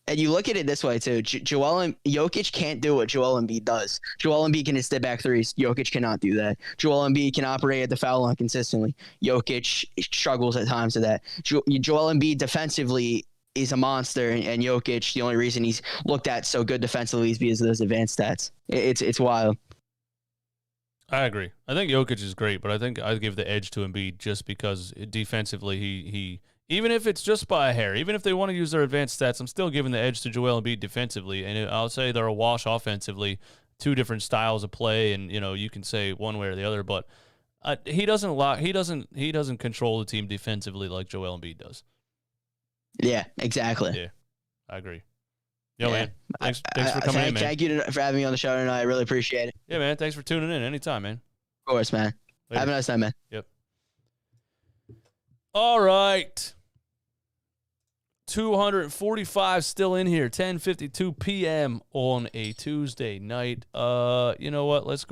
And you look at it this way too. Jokic can't do what Joel Embiid does. Joel Embiid can hit step back threes. Jokic cannot do that. Joel Embiid can operate at the foul line consistently. Jokic struggles at times with that. Joel Embiid defensively is a monster, and Jokic, the only reason he's looked at so good defensively is because of those advanced stats. It's wild. I agree. I think Jokic is great, but I think I'd give the edge to Embiid just because defensively he even if it's just by a hair, even if they want to use their advanced stats, I'm still giving the edge to Joel Embiid defensively. And I'll say they're a wash offensively, two different styles of play, and you can say one way or the other, but he doesn't control the team defensively like Joel Embiid does. Yeah, exactly. Yeah, I agree. Yo, man. Thanks for coming in, man. Thank you for having me on the show tonight. I really appreciate it. Yeah, man. Thanks for tuning in. Anytime, man. Of course, man. Later. Have a nice night, man. Yep. All right. 245 still in here. 10:52 p.m. on a Tuesday night. You know what? Let's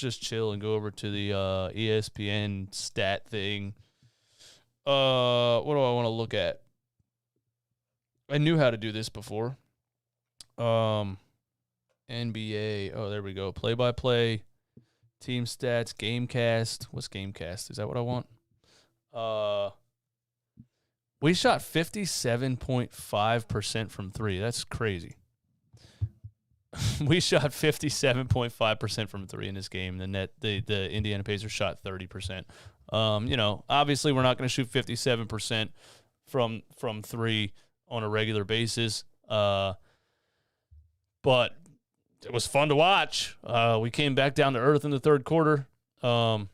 just chill and go over to the ESPN stat thing. What do I want to look at? I knew how to do this before. NBA. Oh, there we go. Play-by-play, team stats, Gamecast. What's Gamecast? Is that what I want? We shot 57.5% from three. That's crazy. We shot 57.5% from three in this game. The Indiana Pacers shot 30%. Obviously we're not going to shoot 57% from three on a regular basis. But it was fun to watch. We came back down to earth in the third quarter. Only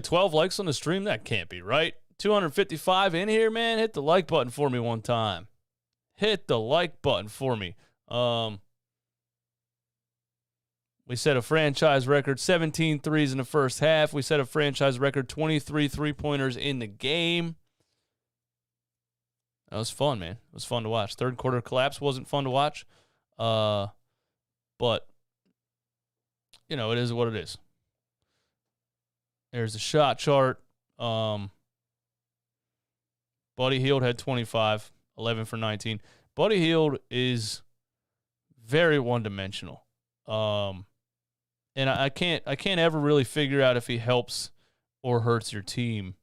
12 likes on the stream? That can't be right. 255 in here, man. Hit the like button for me one time. Hit the like button for me. We set a franchise record, 17 threes in the first half. We set a franchise record, 23 three-pointers in the game. That was fun, man. It was fun to watch. Third quarter collapse wasn't fun to watch. But, it is what it is. There's the shot chart. Buddy Hield had 25, 11 for 19. Buddy Hield is very one-dimensional. And I can't ever really figure out if he helps or hurts your team.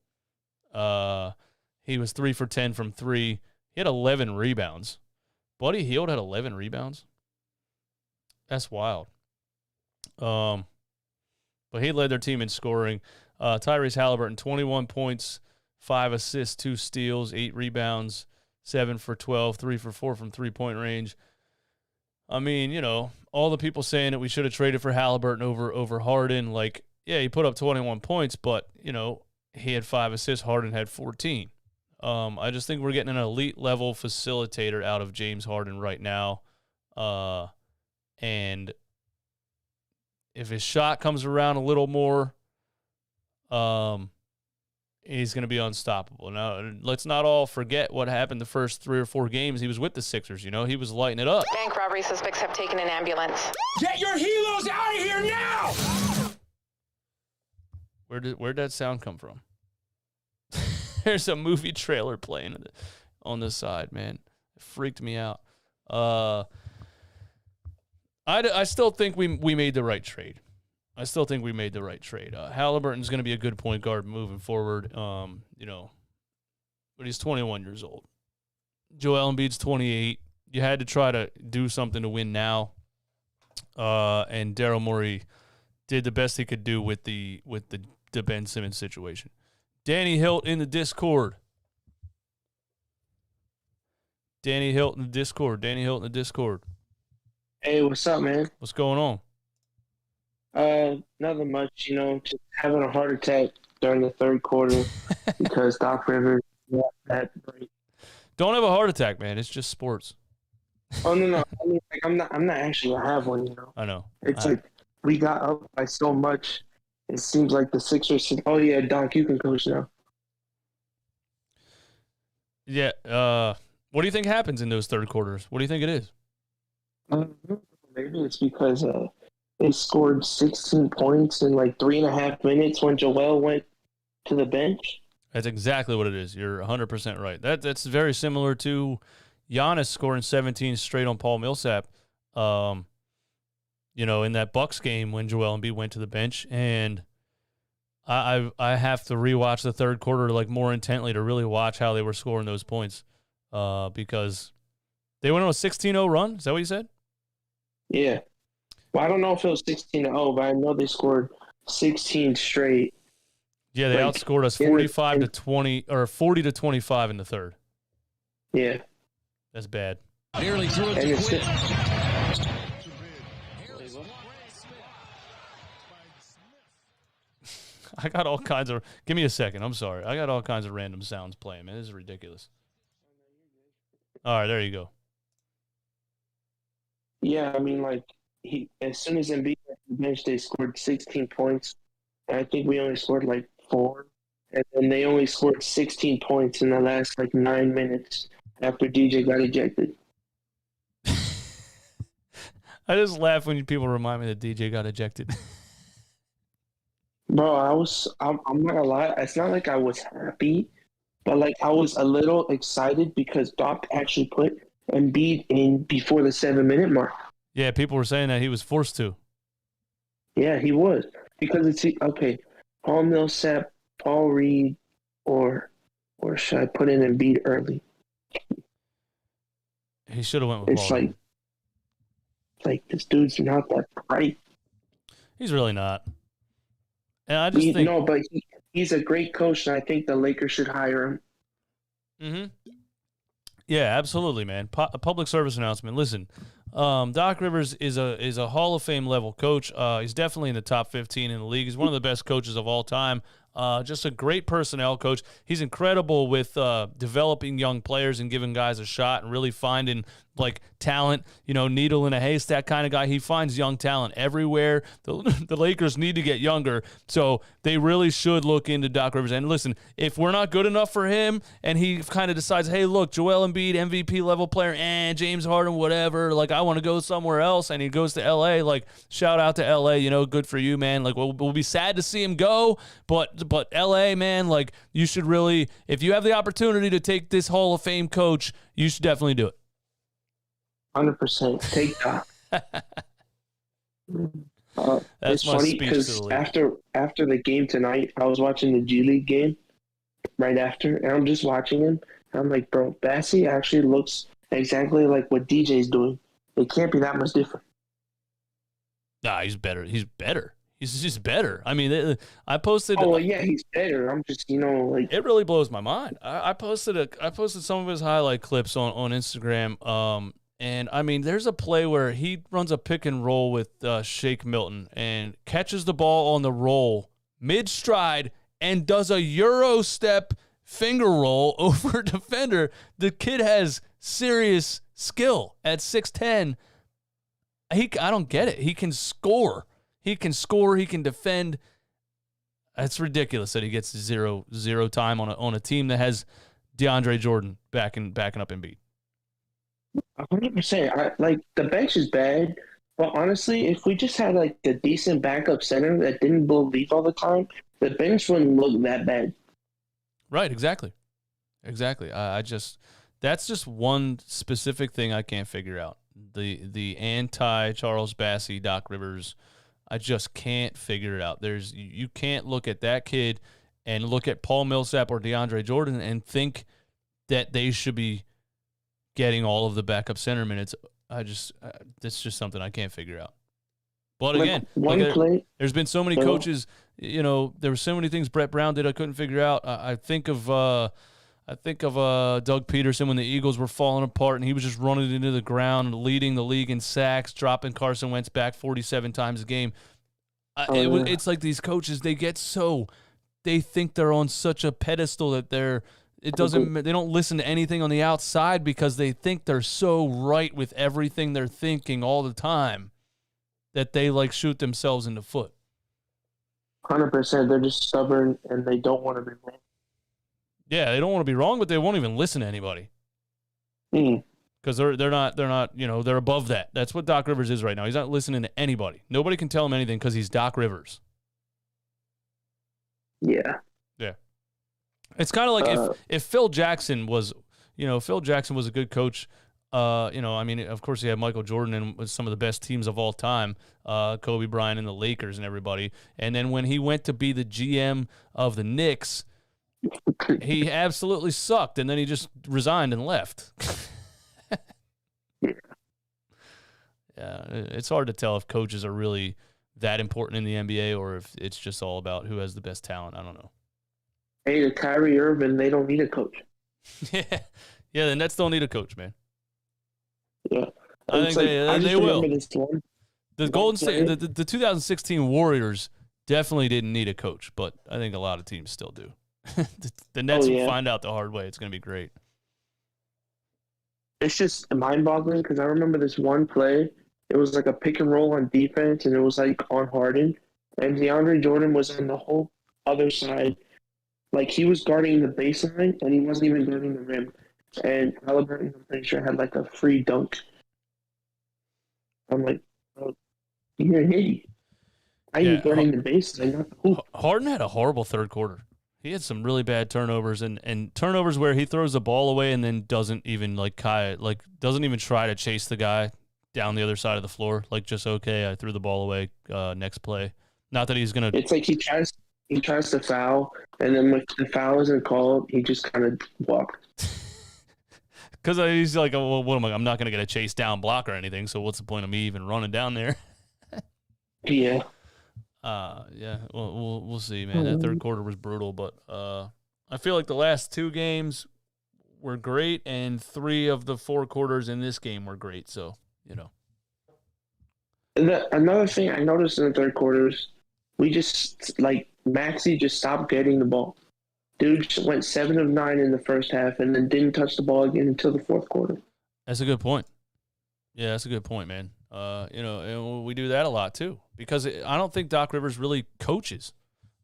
He was 3 for 10 from three. He had 11 rebounds. Buddy Hield had 11 rebounds. That's wild. But he led their team in scoring. Tyrese Halliburton, 21 points, 5 assists, 2 steals, 8 rebounds, 7 for 12, 3 for 4 from three-point range. I mean, all the people saying that we should have traded for Halliburton over Harden, like, yeah, he put up 21 points, but, he had 5 assists. Harden had 14. I just think we're getting an elite-level facilitator out of James Harden right now. And if his shot comes around a little more, he's going to be unstoppable. Now, let's not all forget what happened the first 3 or 4 games he was with the Sixers. He was lighting it up. Bank robbery suspects have taken an ambulance. Get your helos out of here now! Where'd that sound come from? There's a movie trailer playing on the side, man. It freaked me out. I still think we made the right trade. Halliburton's going to be a good point guard moving forward, but he's 21 years old. Joel Embiid's 28. You had to try to do something to win now, and Daryl Morey did the best he could do with the Ben Simmons situation. Danny Hilt in the Discord. Danny Hilt in the Discord. Hey, what's up, man? What's going on? Nothing much, just having a heart attack during the third quarter because Doc Rivers got that break. Don't have a heart attack, man. It's just sports. Oh no! I mean, I'm not actually gonna have one. I know. It's like we got up by so much. It seems like the Sixers said, "Oh yeah, Doc, you can coach now." Yeah. What do you think happens in those third quarters? What do you think it is? Maybe it's because they scored 16 points in like 3.5 minutes when Joel went to the bench. That's exactly what it is. You're 100% right. That's very similar to Giannis scoring 17 straight on Paul Millsap. In that Bucks game when Joel Embiid went to the bench, and I have to rewatch the third quarter like more intently to really watch how they were scoring those points, because they went on a 16-0 run. Is that what you said? Yeah. Well, I don't know if it was 16-0, but I know they scored 16 straight. Yeah, they outscored us 45 to 20 or 40 to 25 in the third. Yeah. That's bad. Nearly threw it to quit. I got all kinds of. Give me a second. I'm sorry. I got all kinds of random sounds playing, man. This is ridiculous. All right, there you go. Yeah, I mean, like, as soon as Embiid went to the bench, they scored 16 points. And I think we only scored like 4. And then they only scored 16 points in the last like 9 minutes after DJ got ejected. I just laugh when people remind me that DJ got ejected. Bro, I'm not gonna lie, it's not like I was happy, but like I was a little excited because Doc actually put Embiid in before the 7-minute mark. Yeah, people were saying that he was forced to. Yeah, he was. Because it's okay, Paul Millsap, Paul Reed, or should I put in Embiid early? He should have went with It's Paul. like this dude's not that bright. He's really not. And I just think no, but he's a great coach, and I think the Lakers should hire him. Mm-hmm. Yeah, absolutely, man. A public service announcement. Listen, Doc Rivers is a Hall of Fame level coach. He's definitely in the top 15 in the league. He's one of the best coaches of all time. Just a great personnel coach. He's incredible with developing young players and giving guys a shot and really finding like talent, needle in a haystack kind of guy. He finds young talent everywhere. The Lakers need to get younger, so they really should look into Doc Rivers. And listen, if we're not good enough for him and he kind of decides, hey, look, Joel Embiid, MVP level player, and James Harden, whatever, like I want to go somewhere else, and he goes to LA, like shout out to LA, good for you, man. Like we'll be sad to see him go, but LA, man, like you should really, if you have the opportunity to take this Hall of Fame coach, you should definitely do it. 100%. Take that. That's it's my funny speech to because the league. after the game tonight, I was watching the G League game right after, and I'm just watching him. I'm like, bro, Bassie actually looks exactly like what DJ's doing. It can't be that much different. Nah, he's better. He's better. He's just better. I mean, I posted. Oh, well, yeah, he's better. I'm just, like. It really blows my mind. I posted some of his highlight clips on Instagram. And I mean, there's a play where he runs a pick and roll with Shake Milton and catches the ball on the roll mid stride and does a Euro step finger roll over a defender. The kid has serious skill at 6'10". I don't get it. He can score. He can defend. It's ridiculous that he gets zero time on a team that has DeAndre Jordan backing up Embiid. 100%. Like the bench is bad, but honestly, if we just had like a decent backup center that didn't believe all the time, the bench wouldn't look that bad. Right, exactly. That's just one specific thing I can't figure out. The anti Charles Bassie, Doc Rivers. I just can't figure it out. You can't look at that kid and look at Paul Millsap or DeAndre Jordan and think that they should be getting all of the backup center minutes. That's just something I can't figure out. But again, there's been so many coaches, there were so many things Brett Brown did I couldn't figure out. I think of Doug Peterson when the Eagles were falling apart and he was just running into the ground, leading the league in sacks, dropping Carson Wentz back 47 times a game. It's like these coaches, they think they're on such a pedestal that they don't listen to anything on the outside because they think they're so right with everything they're thinking all the time that they like shoot themselves in the foot. 100%. They're just stubborn and they don't want to be wrong. Yeah, they don't want to be wrong, but they won't even listen to anybody. Because they're not, they're above that. That's what Doc Rivers is right now. He's not listening to anybody. Nobody can tell him anything because he's Doc Rivers. Yeah. Yeah. It's kind of like if Phil Jackson was, Phil Jackson was a good coach. Of course he had Michael Jordan and was some of the best teams of all time, Kobe Bryant and the Lakers and everybody. And then when he went to be the GM of the Knicks, he absolutely sucked, and then he just resigned and left. Yeah, it's hard to tell if coaches are really that important in the NBA or if it's just all about who has the best talent. I don't know. Hey, the Kyrie Irving, they don't need a coach. Yeah, the Nets don't need a coach, man. Yeah, I think they will. The Golden State, the 2016 Warriors definitely didn't need a coach, but I think a lot of teams still do. The Nets will find out the hard way. It's going to be great. It's just mind-boggling because I remember this one play. It was like a pick and roll on defense, and it was like on Harden. And DeAndre Jordan was on the whole other side. Like, he was guarding the baseline, and he wasn't even guarding the rim. And Halliburton, I'm pretty sure, had like a free dunk. I'm like, oh, you're an idiot. Why are you guarding the baseline, not the hoop? Harden had a horrible third quarter. He had some really bad turnovers and turnovers where he throws the ball away and then doesn't even doesn't even try to chase the guy down the other side of the floor. Like, just, okay, I threw the ball away, next play. Not that he's going to... It's like he tries to foul, and then when the foul isn't called, he just kind of walks. Because he's like, oh, well, what am I? I'm not going to get a chase down block or anything, so what's the point of me even running down there? Yeah. Yeah. Well, we'll see, man. That third quarter was brutal, but I feel like the last two games were great, and 3 of the 4 quarters in this game were great. So, Another thing I noticed in the third quarters, we just Maxey just stopped getting the ball. Dude just went 7 of 9 in the first half and then didn't touch the ball again until the fourth quarter. That's a good point. Yeah, that's a good point, man. And we do that a lot too because I don't think Doc Rivers really coaches.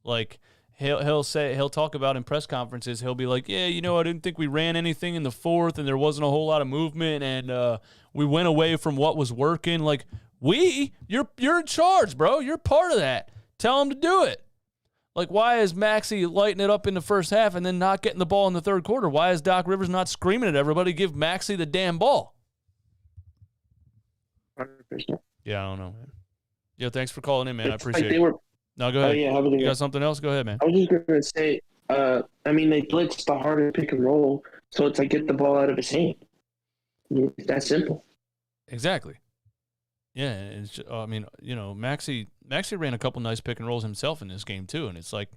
Like he'll talk about in press conferences, he'll be like, yeah, I didn't think we ran anything in the fourth and there wasn't a whole lot of movement and we went away from what was working. Like you're in charge, bro. You're part of that. Tell him to do it. Like, why is Maxey lighting it up in the first half and then not getting the ball in the third quarter? Why is Doc Rivers not screaming at everybody, give Maxey the damn ball? 100%. Yeah, I don't know, man. Yo, thanks for calling in, man. I appreciate it. No, go ahead. Oh, yeah, have a good You got something else? Go ahead, man. I was just going to say, they blitzed the Harden pick and roll, so it's like get the ball out of his hand. It's that simple. Exactly. Yeah, it's just, Maxey ran a couple nice pick and rolls himself in this game too, and it's like,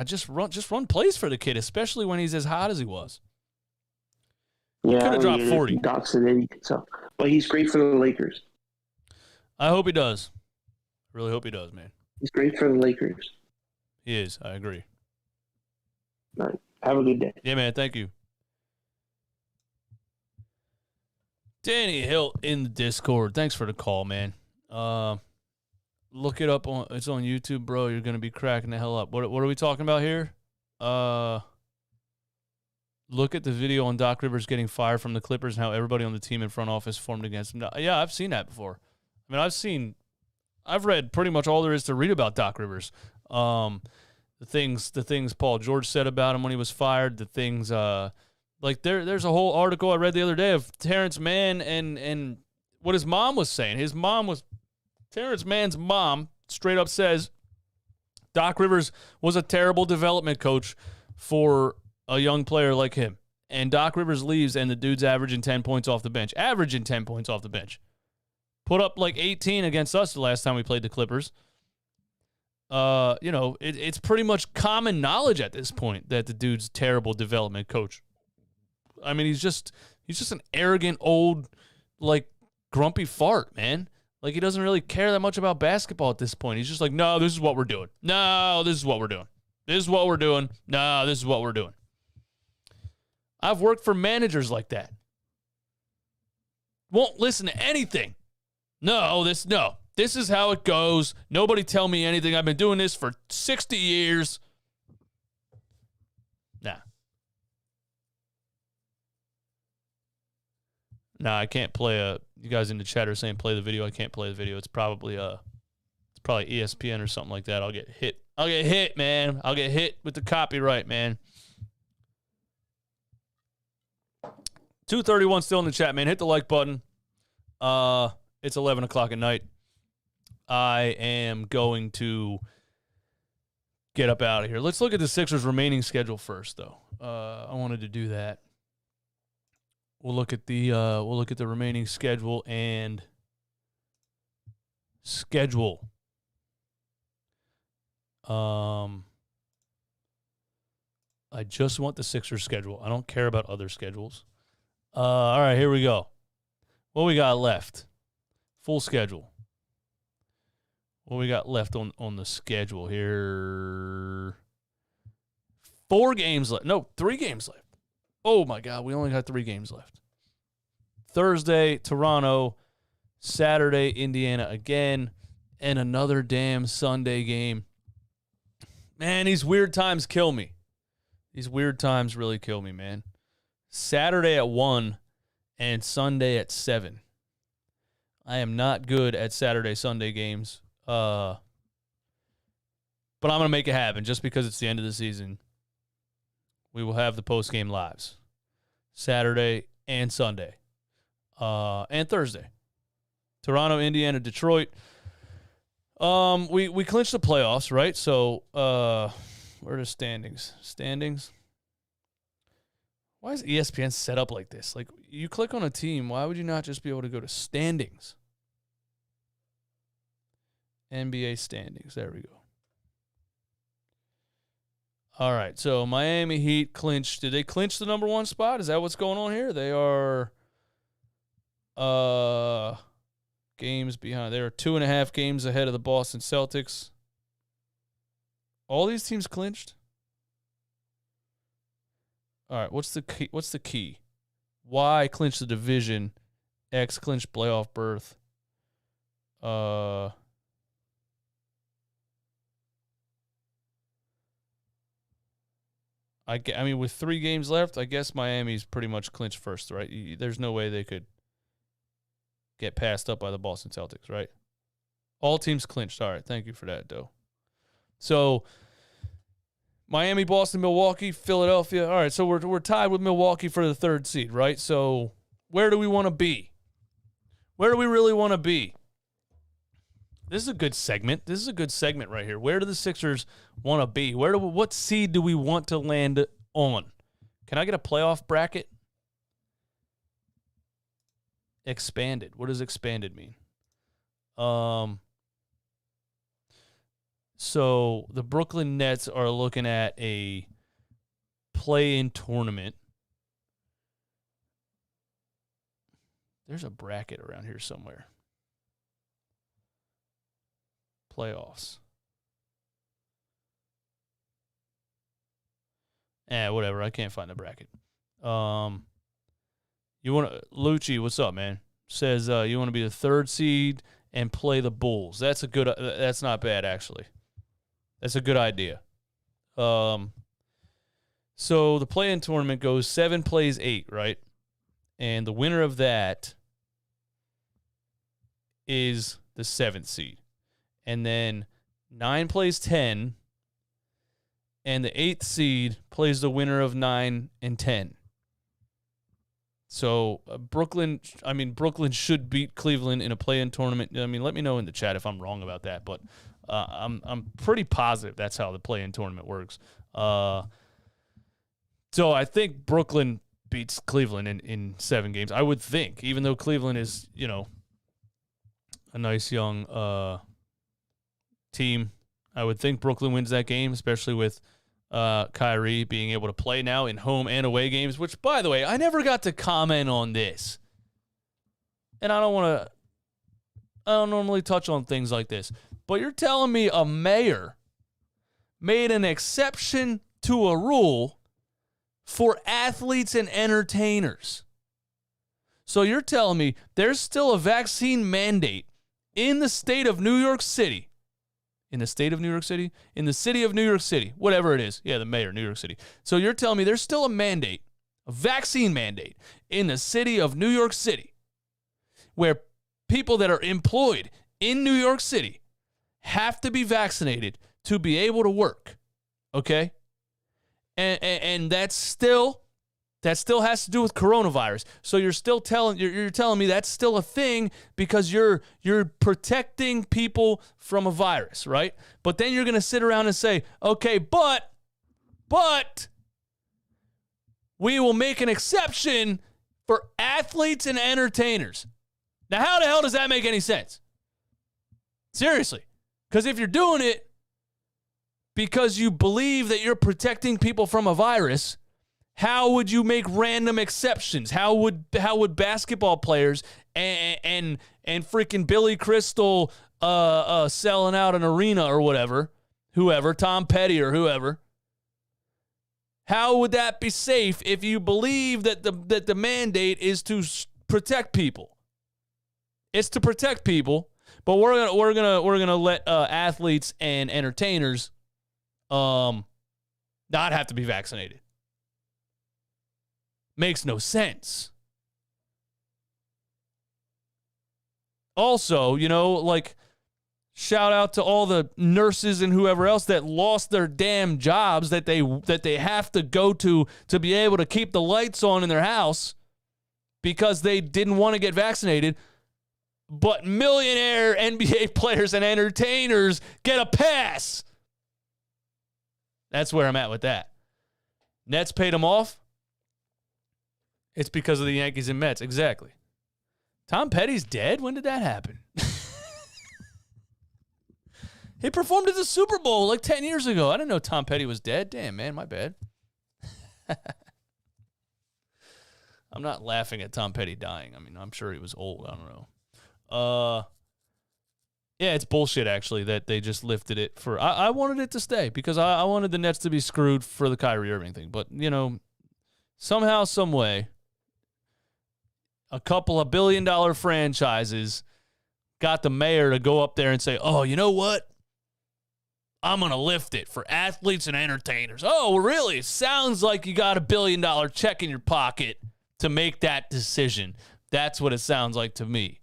just run plays for the kid, especially when he's as hot as he was. Yeah, could have dropped 40. Doc's an idiot, but he's great for the Lakers. I hope he does. Really hope he does, man. He's great for the Lakers. He is. I agree. All right. Have a good day. Yeah, man. Thank you. Danny Hill in the Discord. Thanks for the call, man. Look it up it's on YouTube, bro. You're gonna be cracking the hell up. What are we talking about here? Look at the video on Doc Rivers getting fired from the Clippers and how everybody on the team and front office formed against him. Yeah, I've seen that before. I mean, I've read pretty much all there is to read about Doc Rivers. The things Paul George said about him when he was fired. The things there's a whole article I read the other day of Terrence Mann and what his mom was saying. Terrence Mann's mom straight up says Doc Rivers was a terrible development coach for a young player like him. And Doc Rivers leaves, and the dude's averaging 10 points off the bench. Put up like 18 against us the last time we played the Clippers. It's pretty much common knowledge at this point that the dude's a terrible development coach. I mean, he's just an arrogant, old, grumpy fart, man. Like, he doesn't really care that much about basketball at this point. He's just like, no, this is what we're doing. No, this is what we're doing. This is what we're doing. No, this is what we're doing. I've worked for managers like that. Won't listen to anything. This is how it goes. Nobody tell me anything. I've been doing this for 60 years. Nah. Nah, I can't play you guys in the chat are saying play the video. I can't play the video. It's probably ESPN or something like that. I'll get hit. Man. I'll get hit with the copyright, man. 231 still in the chat, man. Hit the like button. It's 11 o'clock at night. I am going to get up out of here. Let's look at the Sixers' remaining schedule first, though. I wanted to do that. We'll look at the remaining schedule and schedule. I just want the Sixers schedule. I don't care about other schedules. All right, here we go. What we got left? Full schedule. What we got left on the schedule here? 4 games left. No, 3 games left. Oh, my God. We only got 3 games left. Thursday, Toronto. Saturday, Indiana again. And another damn Sunday game. Man, these weird times kill me. These weird times really kill me, man. Saturday at 1 and Sunday at 7. I am not good at Saturday, Sunday games. But I'm going to make it happen just because it's the end of the season. We will have the post-game lives. Saturday and Sunday. And Thursday. Toronto, Indiana, Detroit. We clinched the playoffs, right? So, where are the standings? Standings? Why is ESPN set up like this? Like, you click on a team, why would you not just be able to go to standings? NBA standings. There we go. All right, so Miami Heat clinched. Did they clinch the number 1 spot? Is that what's going on here? They are games behind. They are 2.5 games ahead of the Boston Celtics. All these teams clinched? All right, what's the key? What's the key? Y clinched the division. X clinched playoff berth. I mean, with 3 games left, I guess Miami's pretty much clinched first, right? There's no way they could get passed up by the Boston Celtics, right? All teams clinched. All right, thank you for that, Doe. So, Miami, Boston, Milwaukee, Philadelphia. All right, so we're tied with Milwaukee for the 3rd seed, right? So, where do we want to be? Where do we really want to be? This is a good segment. This is a good segment right here. Where do the Sixers want to be? What seed do we want to land on? Can I get a playoff bracket? Expanded. What does expanded mean? So the Brooklyn Nets are looking at a play-in tournament. There's a bracket around here somewhere. Playoffs. Whatever. I can't find the bracket. You want to Lucci? What's up, man? Says you want to be the 3rd seed and play the Bulls. That's a good. That's not bad, actually. That's a good idea. So the play-in tournament goes 7 plays 8, right? And the winner of that is the 7th seed. And then 9 plays 10, and the 8th seed plays the winner of 9 and 10. So Brooklyn should beat Cleveland in a play-in tournament. I mean, let me know in the chat if I'm wrong about that, but I'm pretty positive that's how the play-in tournament works. So I think Brooklyn beats Cleveland in 7 games. I would think, even though Cleveland is, a nice young team. I would think Brooklyn wins that game, especially with Kyrie being able to play now in home and away games, which, by the way, I never got to comment on this. And I don't normally touch on things like this. But you're telling me a mayor made an exception to a rule for athletes and entertainers. So you're telling me there's still a vaccine mandate in the state of New York City. In the state of New York City? In the city of New York City. Whatever it is. Yeah, the mayor, New York City. So you're telling me there's still a mandate, a vaccine mandate, in the city of New York City where people that are employed in New York City have to be vaccinated to be able to work. Okay? And that's still has to do with coronavirus. So you're telling me that's still a thing because you're protecting people from a virus, right? But then you're going to sit around and say, okay, but we will make an exception for athletes and entertainers. Now, how the hell does that make any sense? Seriously. Because if you're doing it because you believe that you're protecting people from a virus, how would you make random exceptions? How would basketball players and freaking Billy Crystal selling out an arena or whoever, Tom Petty or whoever, how would that be safe if you believe that the mandate is to protect people? It's to protect people, but we're gonna let athletes and entertainers not have to be vaccinated. Makes no sense. Also, shout out to all the nurses and whoever else that lost their damn jobs that they have to go to be able to keep the lights on in their house because they didn't want to get vaccinated. But millionaire NBA players and entertainers get a pass. That's where I'm at with that. Nets paid them off. It's because of the Yankees and Mets. Exactly. Tom Petty's dead? When did that happen? He performed at the Super Bowl like 10 years ago. I didn't know Tom Petty was dead. Damn, man, my bad. I'm not laughing at Tom Petty dying. I mean, I'm sure he was old. I don't know. Yeah, it's bullshit, actually, that they just lifted it for... I wanted it to stay because I wanted the Nets to be screwed for the Kyrie Irving thing. But, somehow, some way, a couple of billion-dollar franchises got the mayor to go up there and say, oh, you know what? I'm going to lift it for athletes and entertainers. Oh, well, really? It sounds like you got $1 billion check in your pocket to make that decision. That's what it sounds like to me.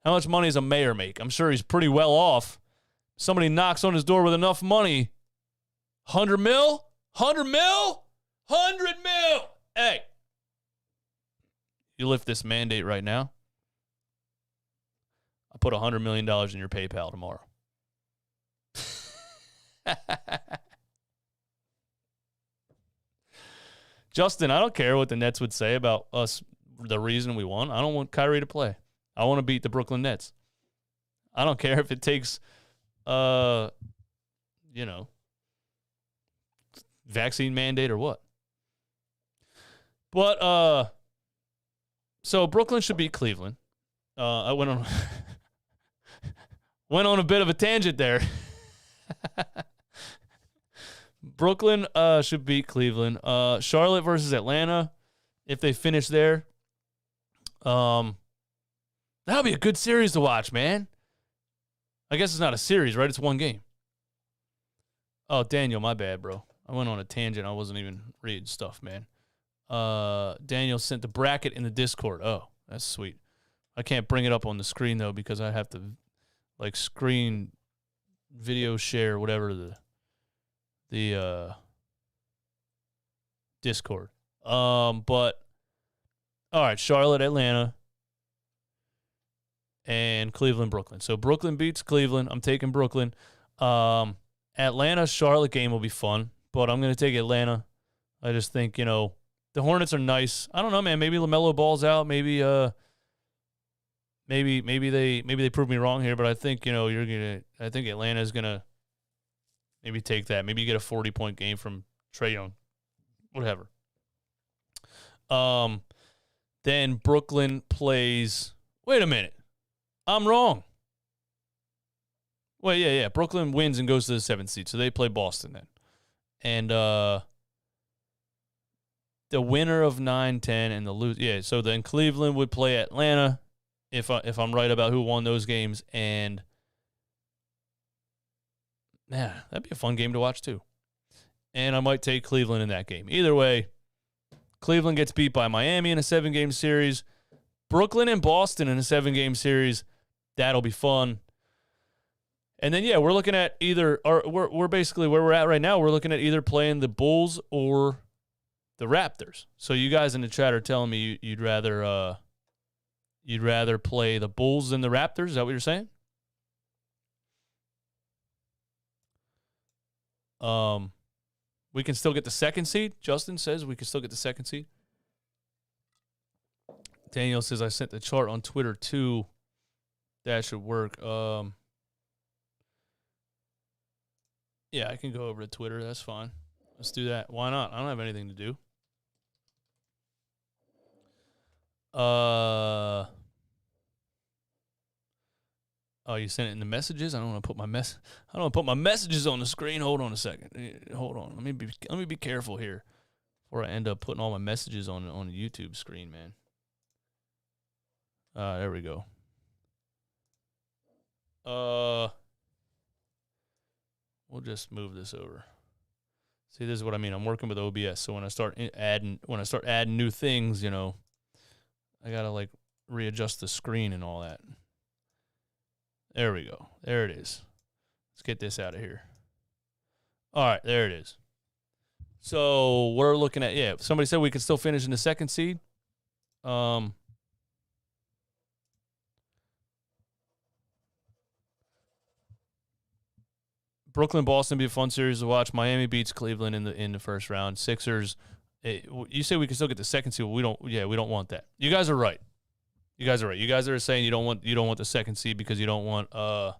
How much money does a mayor make? I'm sure he's pretty well off. Somebody knocks on his door with enough money. 100 mil? 100 mil? 100 mil! Hey. You lift this mandate right now, I'll put $100 million in your PayPal tomorrow. Justin, I don't care what the Nets would say about us, the reason we won. I don't want Kyrie to play. I want to beat the Brooklyn Nets. I don't care if it takes, vaccine mandate or what. But, so Brooklyn should beat Cleveland. I went on a bit of a tangent there. Brooklyn should beat Cleveland. Charlotte versus Atlanta, if they finish there. That'll be a good series to watch, man. I guess it's not a series, right? It's one game. Oh, Daniel, my bad, bro. I went on a tangent. I wasn't even reading stuff, man. Daniel sent the bracket in the Discord. Oh, that's sweet. I can't bring it up on the screen, though, because I have to, screen video share, whatever the Discord. But, all right, Charlotte, Atlanta, and Cleveland, Brooklyn. So Brooklyn beats Cleveland. I'm taking Brooklyn. Atlanta, Charlotte game will be fun, but I'm going to take Atlanta. I just think, the Hornets are nice. I don't know, man. Maybe LaMelo Ball's out. Maybe they prove me wrong here, but I think, I think Atlanta's going to maybe take that. Maybe you get a 40-point game from Trae Young. Whatever. Then Brooklyn plays. Wait a minute. I'm wrong. Well, yeah. Brooklyn wins and goes to the 7th seed, so they play Boston then. And the winner of 9-10 and the lose. Yeah, so then Cleveland would play Atlanta if I'm right about who won those games. And, man, that'd be a fun game to watch too. And I might take Cleveland in that game. Either way, Cleveland gets beat by Miami in a 7-game series. Brooklyn and Boston in a 7-game series. That'll be fun. And then, yeah, we're looking at either, or we're basically where we're at right now. We're looking at either playing the Bulls or the Raptors. So you guys in the chat are telling me you'd rather play the Bulls than the Raptors. Is that what you're saying? We can still get the 2nd seed. Justin says we can still get the 2nd seed. Daniel says I sent the chart on Twitter too. That should work. Yeah, I can go over to Twitter. That's fine. Let's do that. Why not? I don't have anything to do. Oh, you sent it in the messages? I don't want to put my messages on the screen. Hold on a second. Hold on. Let me be careful here before I end up putting all my messages on the YouTube screen, man. There we go. We'll just move this over. See, this is what I mean. I'm working with OBS, so when I start adding new things, I gotta readjust the screen and all that. There we go. There it is. Let's get this out of here. All right, there it is. So we're looking at, somebody said we could still finish in the 2nd seed. Brooklyn, Boston be a fun series to watch. Miami beats Cleveland in the first round. Sixers, you say we can still get the 2nd seed. We don't want that. You guys are right. You guys are saying you don't want the 2nd seed because you don't want to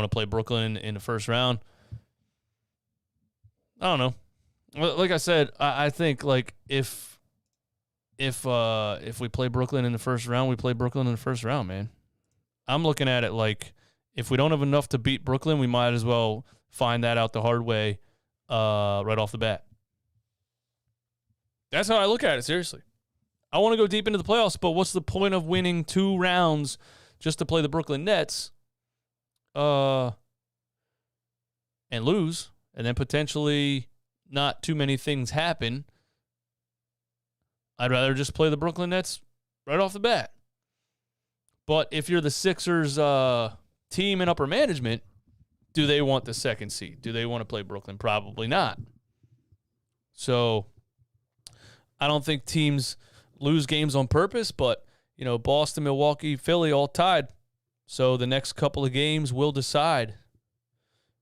play Brooklyn in the first round. I don't know. Like I said, I think if we play Brooklyn in the first round, we play Brooklyn in the first round, man. I'm looking at it if we don't have enough to beat Brooklyn, we might as well find that out the hard way right off the bat. That's how I look at it, seriously. I want to go deep into the playoffs, but what's the point of winning 2 rounds just to play the Brooklyn Nets and lose, and then potentially not too many things happen? I'd rather just play the Brooklyn Nets right off the bat. But if you're the Sixers team and upper management, do they want the 2nd seed? Do they want to play Brooklyn? Probably not. So I don't think teams lose games on purpose, but Boston, Milwaukee, Philly all tied. So the next couple of games will decide,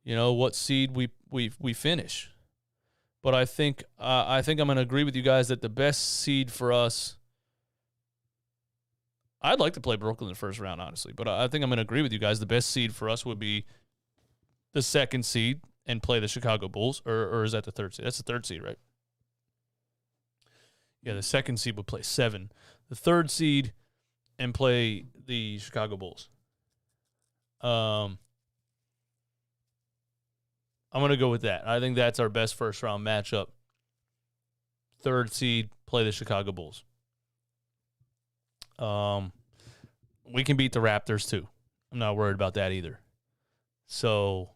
what seed we finish. But I think I'm going to agree with you guys that the best seed for us, I'd like to play Brooklyn in the first round, honestly, but I think I'm going to agree with you guys. The best seed for us would be the 2nd seed and play the Chicago Bulls, or is that the 3rd seed? That's the 3rd seed, right? Yeah, the 2nd seed would play 7. The 3rd seed and play the Chicago Bulls. I'm going to go with that. I think that's our best first-round matchup. 3rd seed, play the Chicago Bulls. We can beat the Raptors, too. I'm not worried about that either. So,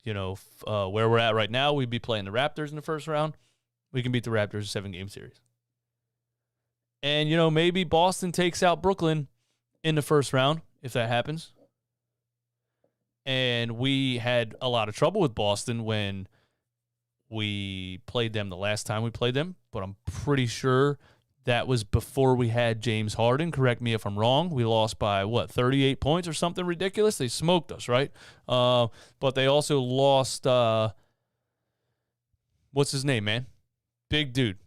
where we're at right now, we'd be playing the Raptors in the first round. We can beat the Raptors in a 7-game series. And, maybe Boston takes out Brooklyn in the first round, if that happens. And we had a lot of trouble with Boston when we played them the last time we played them. But I'm pretty sure that was before we had James Harden. Correct me if I'm wrong. We lost by, 38 points or something ridiculous? They smoked us, right? But they also lost, what's his name, man? Big dude.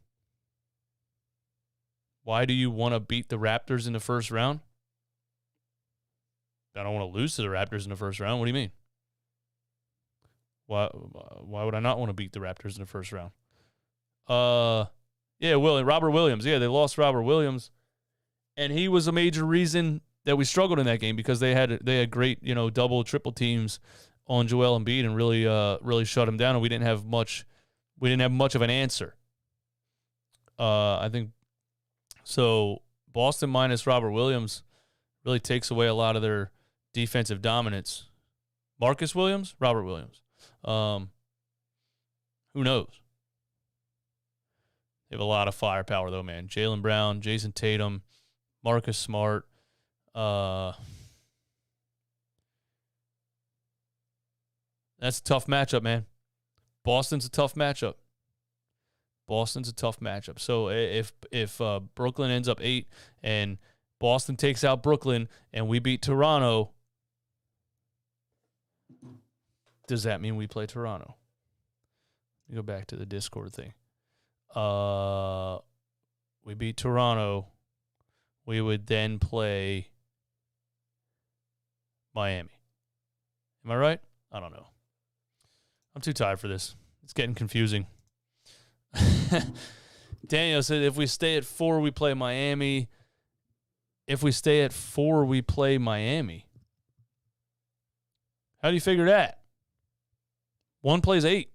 Why do you want to beat the Raptors in the first round? I don't want to lose to the Raptors in the first round. What do you mean? Why would I not want to beat the Raptors in the first round? Yeah, Robert Williams. Yeah, they lost Robert Williams, and he was a major reason that we struggled in that game because they had great double triple teams on Joel Embiid and really shut him down, and we didn't have much of an answer. I think so. Boston minus Robert Williams really takes away a lot of their defensive dominance. Marcus Williams, Robert Williams. Who knows? They have a lot of firepower, though, man. Jaylen Brown, Jason Tatum, Marcus Smart. That's a tough matchup, man. Boston's a tough matchup. So if Brooklyn ends up 8 and Boston takes out Brooklyn and we beat Toronto, does that mean we play Toronto? Let me go back to the Discord thing. We beat Toronto. We would then play Miami. Am I right? I don't know. I'm too tired for this. It's getting confusing. Daniel said if we stay at 4, we play Miami. If we stay at 4, we play Miami. How do you figure that? 1 plays 8.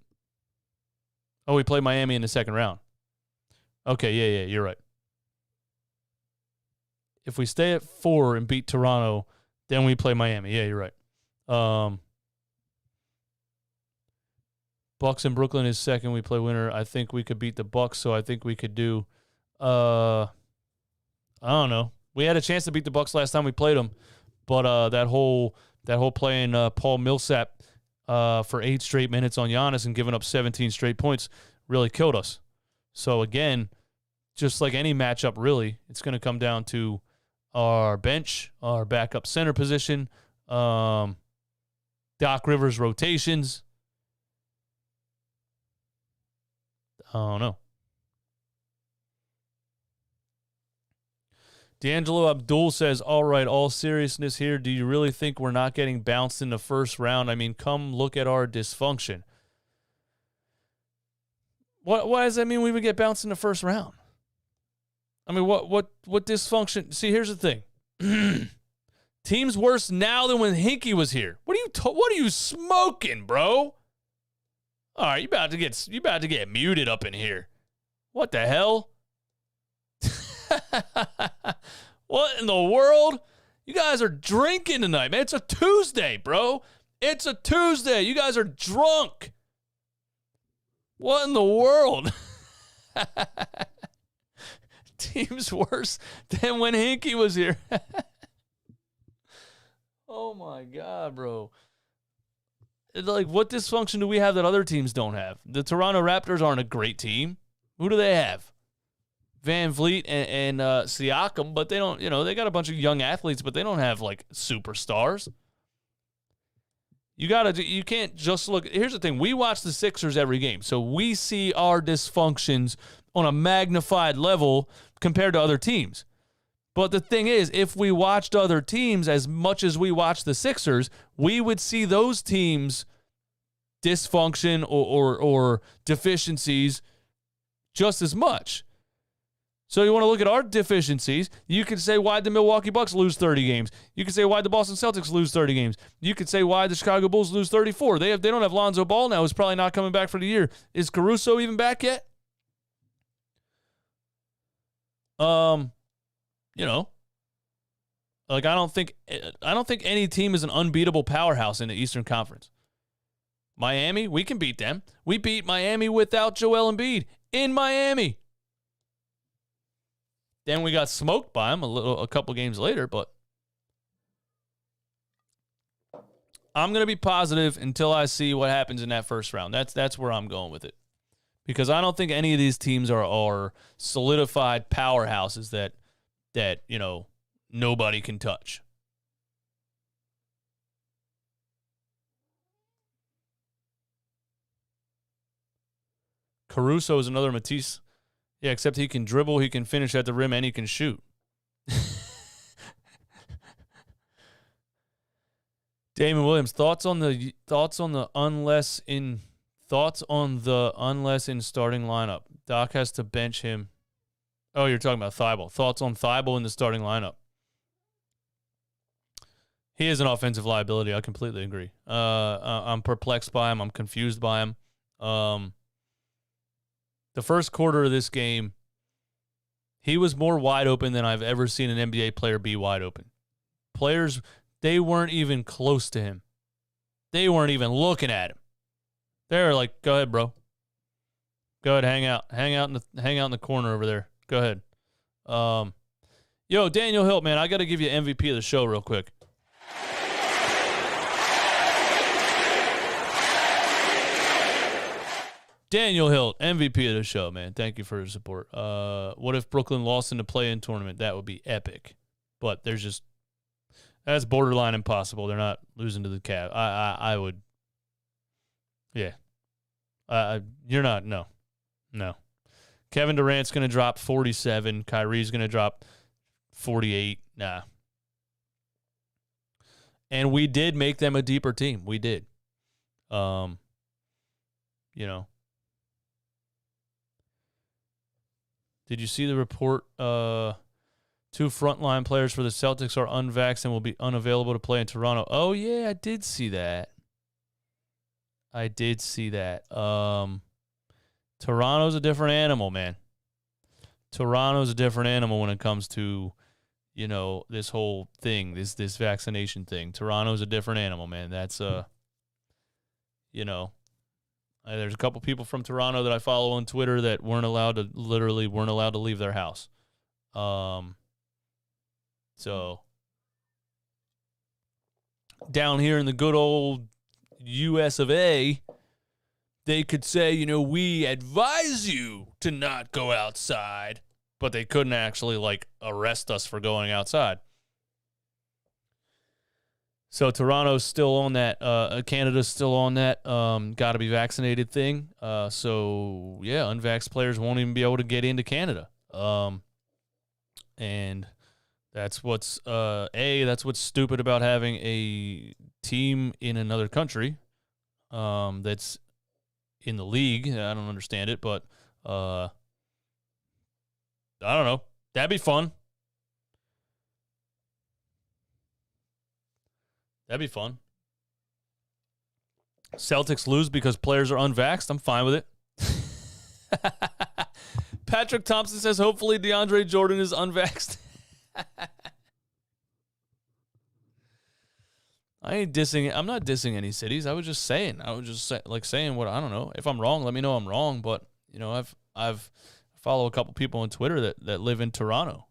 Oh, we play Miami in the second round. Okay, yeah, you're right. If we stay at 4 and beat Toronto, then we play Miami. Yeah, you're right. Bucks and Brooklyn is second. We play winner. I think we could beat the Bucks, so I think we could do. I don't know. We had a chance to beat the Bucks last time we played them, but that whole playing Paul Millsap for 8 straight minutes on Giannis and giving up 17 straight points really killed us. So again, just like any matchup, really, it's going to come down to our bench, our backup center position, Doc Rivers rotations. I don't know. D'Angelo Abdul says, all right, all seriousness here, do you really think we're not getting bounced in the first round? I mean, come look at our dysfunction. Why does that mean we would get bounced in the first round? I mean, what dysfunction? See, here's the thing. Team's worse now than when Hinkie was here. What are you smoking, bro? All right, you about to get muted up in here. What the hell? What in the world? You guys are drinking tonight, man. It's a Tuesday, bro. It's a Tuesday. You guys are drunk. What in the world? Team's worse than when Hinkie was here. Oh, my God, bro. Like, what dysfunction do we have that other teams don't have? The Toronto Raptors aren't a great team. Who do they have? Van Vliet and Siakam, but they don't, they got a bunch of young athletes, but they don't have, like, superstars. You can't just look. Here's the thing. We watch the Sixers every game, so we see our dysfunctions on a magnified level compared to other teams. But the thing is, if we watched other teams as much as we watch the Sixers, we would see those teams' dysfunction or deficiencies just as much. So you want to look at our deficiencies. You could say why the Milwaukee Bucks lose 30 games. You could say why the Boston Celtics lose 30 games. You could say why the Chicago Bulls lose 34. They don't have Lonzo Ball now, who's probably not coming back for the year. Is Caruso even back yet? Like I don't think any team is an unbeatable powerhouse in the Eastern Conference. Miami, we can beat them. We beat Miami without Joel Embiid in Miami. Then we got smoked by them a couple games later, but I'm going to be positive until I see what happens in that first round. That's where I'm going with it. Because I don't think any of these teams are solidified powerhouses that nobody can touch. Caruso is another Matisse. Yeah, except he can dribble, he can finish at the rim, and he can shoot. Damon Williams, thoughts on the unless in starting lineup. Doc has to bench him. Oh, you're talking about Thibault. Thoughts on Thibault in the starting lineup. He is an offensive liability. I completely agree. I'm perplexed by him. I'm confused by him. The first quarter of this game, he was more wide open than I've ever seen an NBA player be wide open. Players, they weren't even close to him. They weren't even looking at him. They were like, "Go ahead, bro. Go ahead, hang out in the corner over there. Go ahead." Yo, Daniel Hilt, man, I got to give you MVP of the show real quick. Daniel Hilt, MVP of the show, man. Thank you for your support. What if Brooklyn lost in the play-in tournament? That would be epic. But that's borderline impossible. They're not losing to the Cavs. I would. Yeah. You're not. No. Kevin Durant's going to drop 47. Kyrie's going to drop 48. Nah. And we did make them a deeper team. We did. Did you see the report? 2 frontline players for the Celtics are unvaxxed and will be unavailable to play in Toronto. Oh, yeah, I did see that. Toronto's a different animal, man. Toronto's a different animal when it comes to, this whole thing, this vaccination thing. Toronto's a different animal, man. That's, there's a couple people from Toronto that I follow on Twitter that weren't allowed to leave their house. So down here in the good old US of A, they could say, we advise you to not go outside, but they couldn't actually arrest us for going outside. So Toronto's still on that. Canada's still on that. Got to be vaccinated thing. So yeah, unvaxxed players won't even be able to get into Canada. And that's what's that's what's stupid about having a team in another country. That's in the league. I don't understand it, but I don't know. That'd be fun. That'd be fun. Celtics lose because players are unvaxxed. I'm fine with it. Patrick Thompson says, hopefully DeAndre Jordan is unvaxxed. I ain't dissing. I'm not dissing any cities. I was just saying. Saying what I don't know. If I'm wrong, let me know I'm wrong. But I've follow a couple people on Twitter that live in Toronto.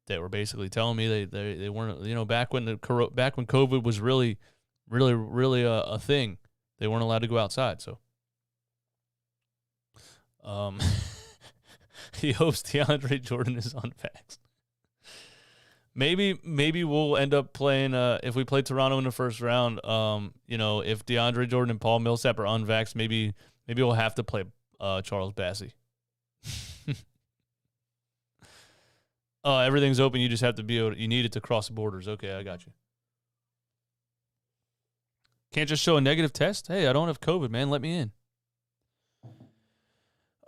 That were basically telling me they weren't, back when COVID was really a thing, they weren't allowed to go outside. So, he hopes DeAndre Jordan is unvaxxed. Maybe we'll end up playing if we play Toronto in the first round. If DeAndre Jordan and Paul Millsap are unvaxxed, maybe we'll have to play Charles Bassey. Everything's open. You just have to you need it to cross the borders. Okay, I got you. Can't just show a negative test? Hey, I don't have COVID, man. Let me in.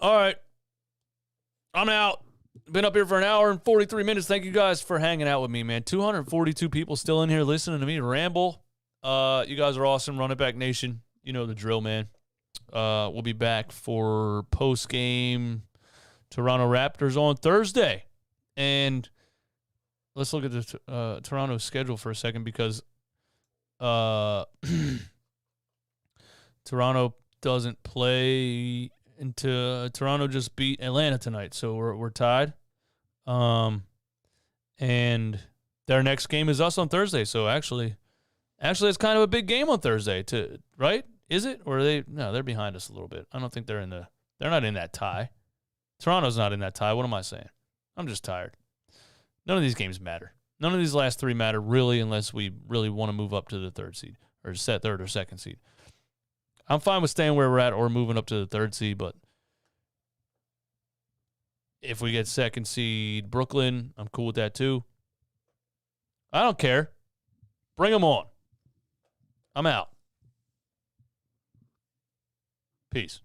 All right. I'm out. Been up here for an hour and 43 minutes. Thank you guys for hanging out with me, man. 242 people still in here listening to me ramble. You guys are awesome. Run It Back Nation. You know the drill, man. We'll be back for post-game Toronto Raptors on Thursday. And let's look at the Toronto schedule for a second because Toronto doesn't play into Toronto just beat Atlanta tonight, so we're tied. And their next game is us on Thursday. So actually it's kind of a big game on Thursday, right? Is it? Or are they? No, they're behind us a little bit. I don't think they're not in that tie. Toronto's not in that tie. What am I saying? I'm just tired. None of these games matter. None of these last three matter really unless we really want to move up to the third seed or third or second seed. I'm fine with staying where we're at or moving up to the third seed, but if we get second seed Brooklyn, I'm cool with that too. I don't care. Bring them on. I'm out. Peace.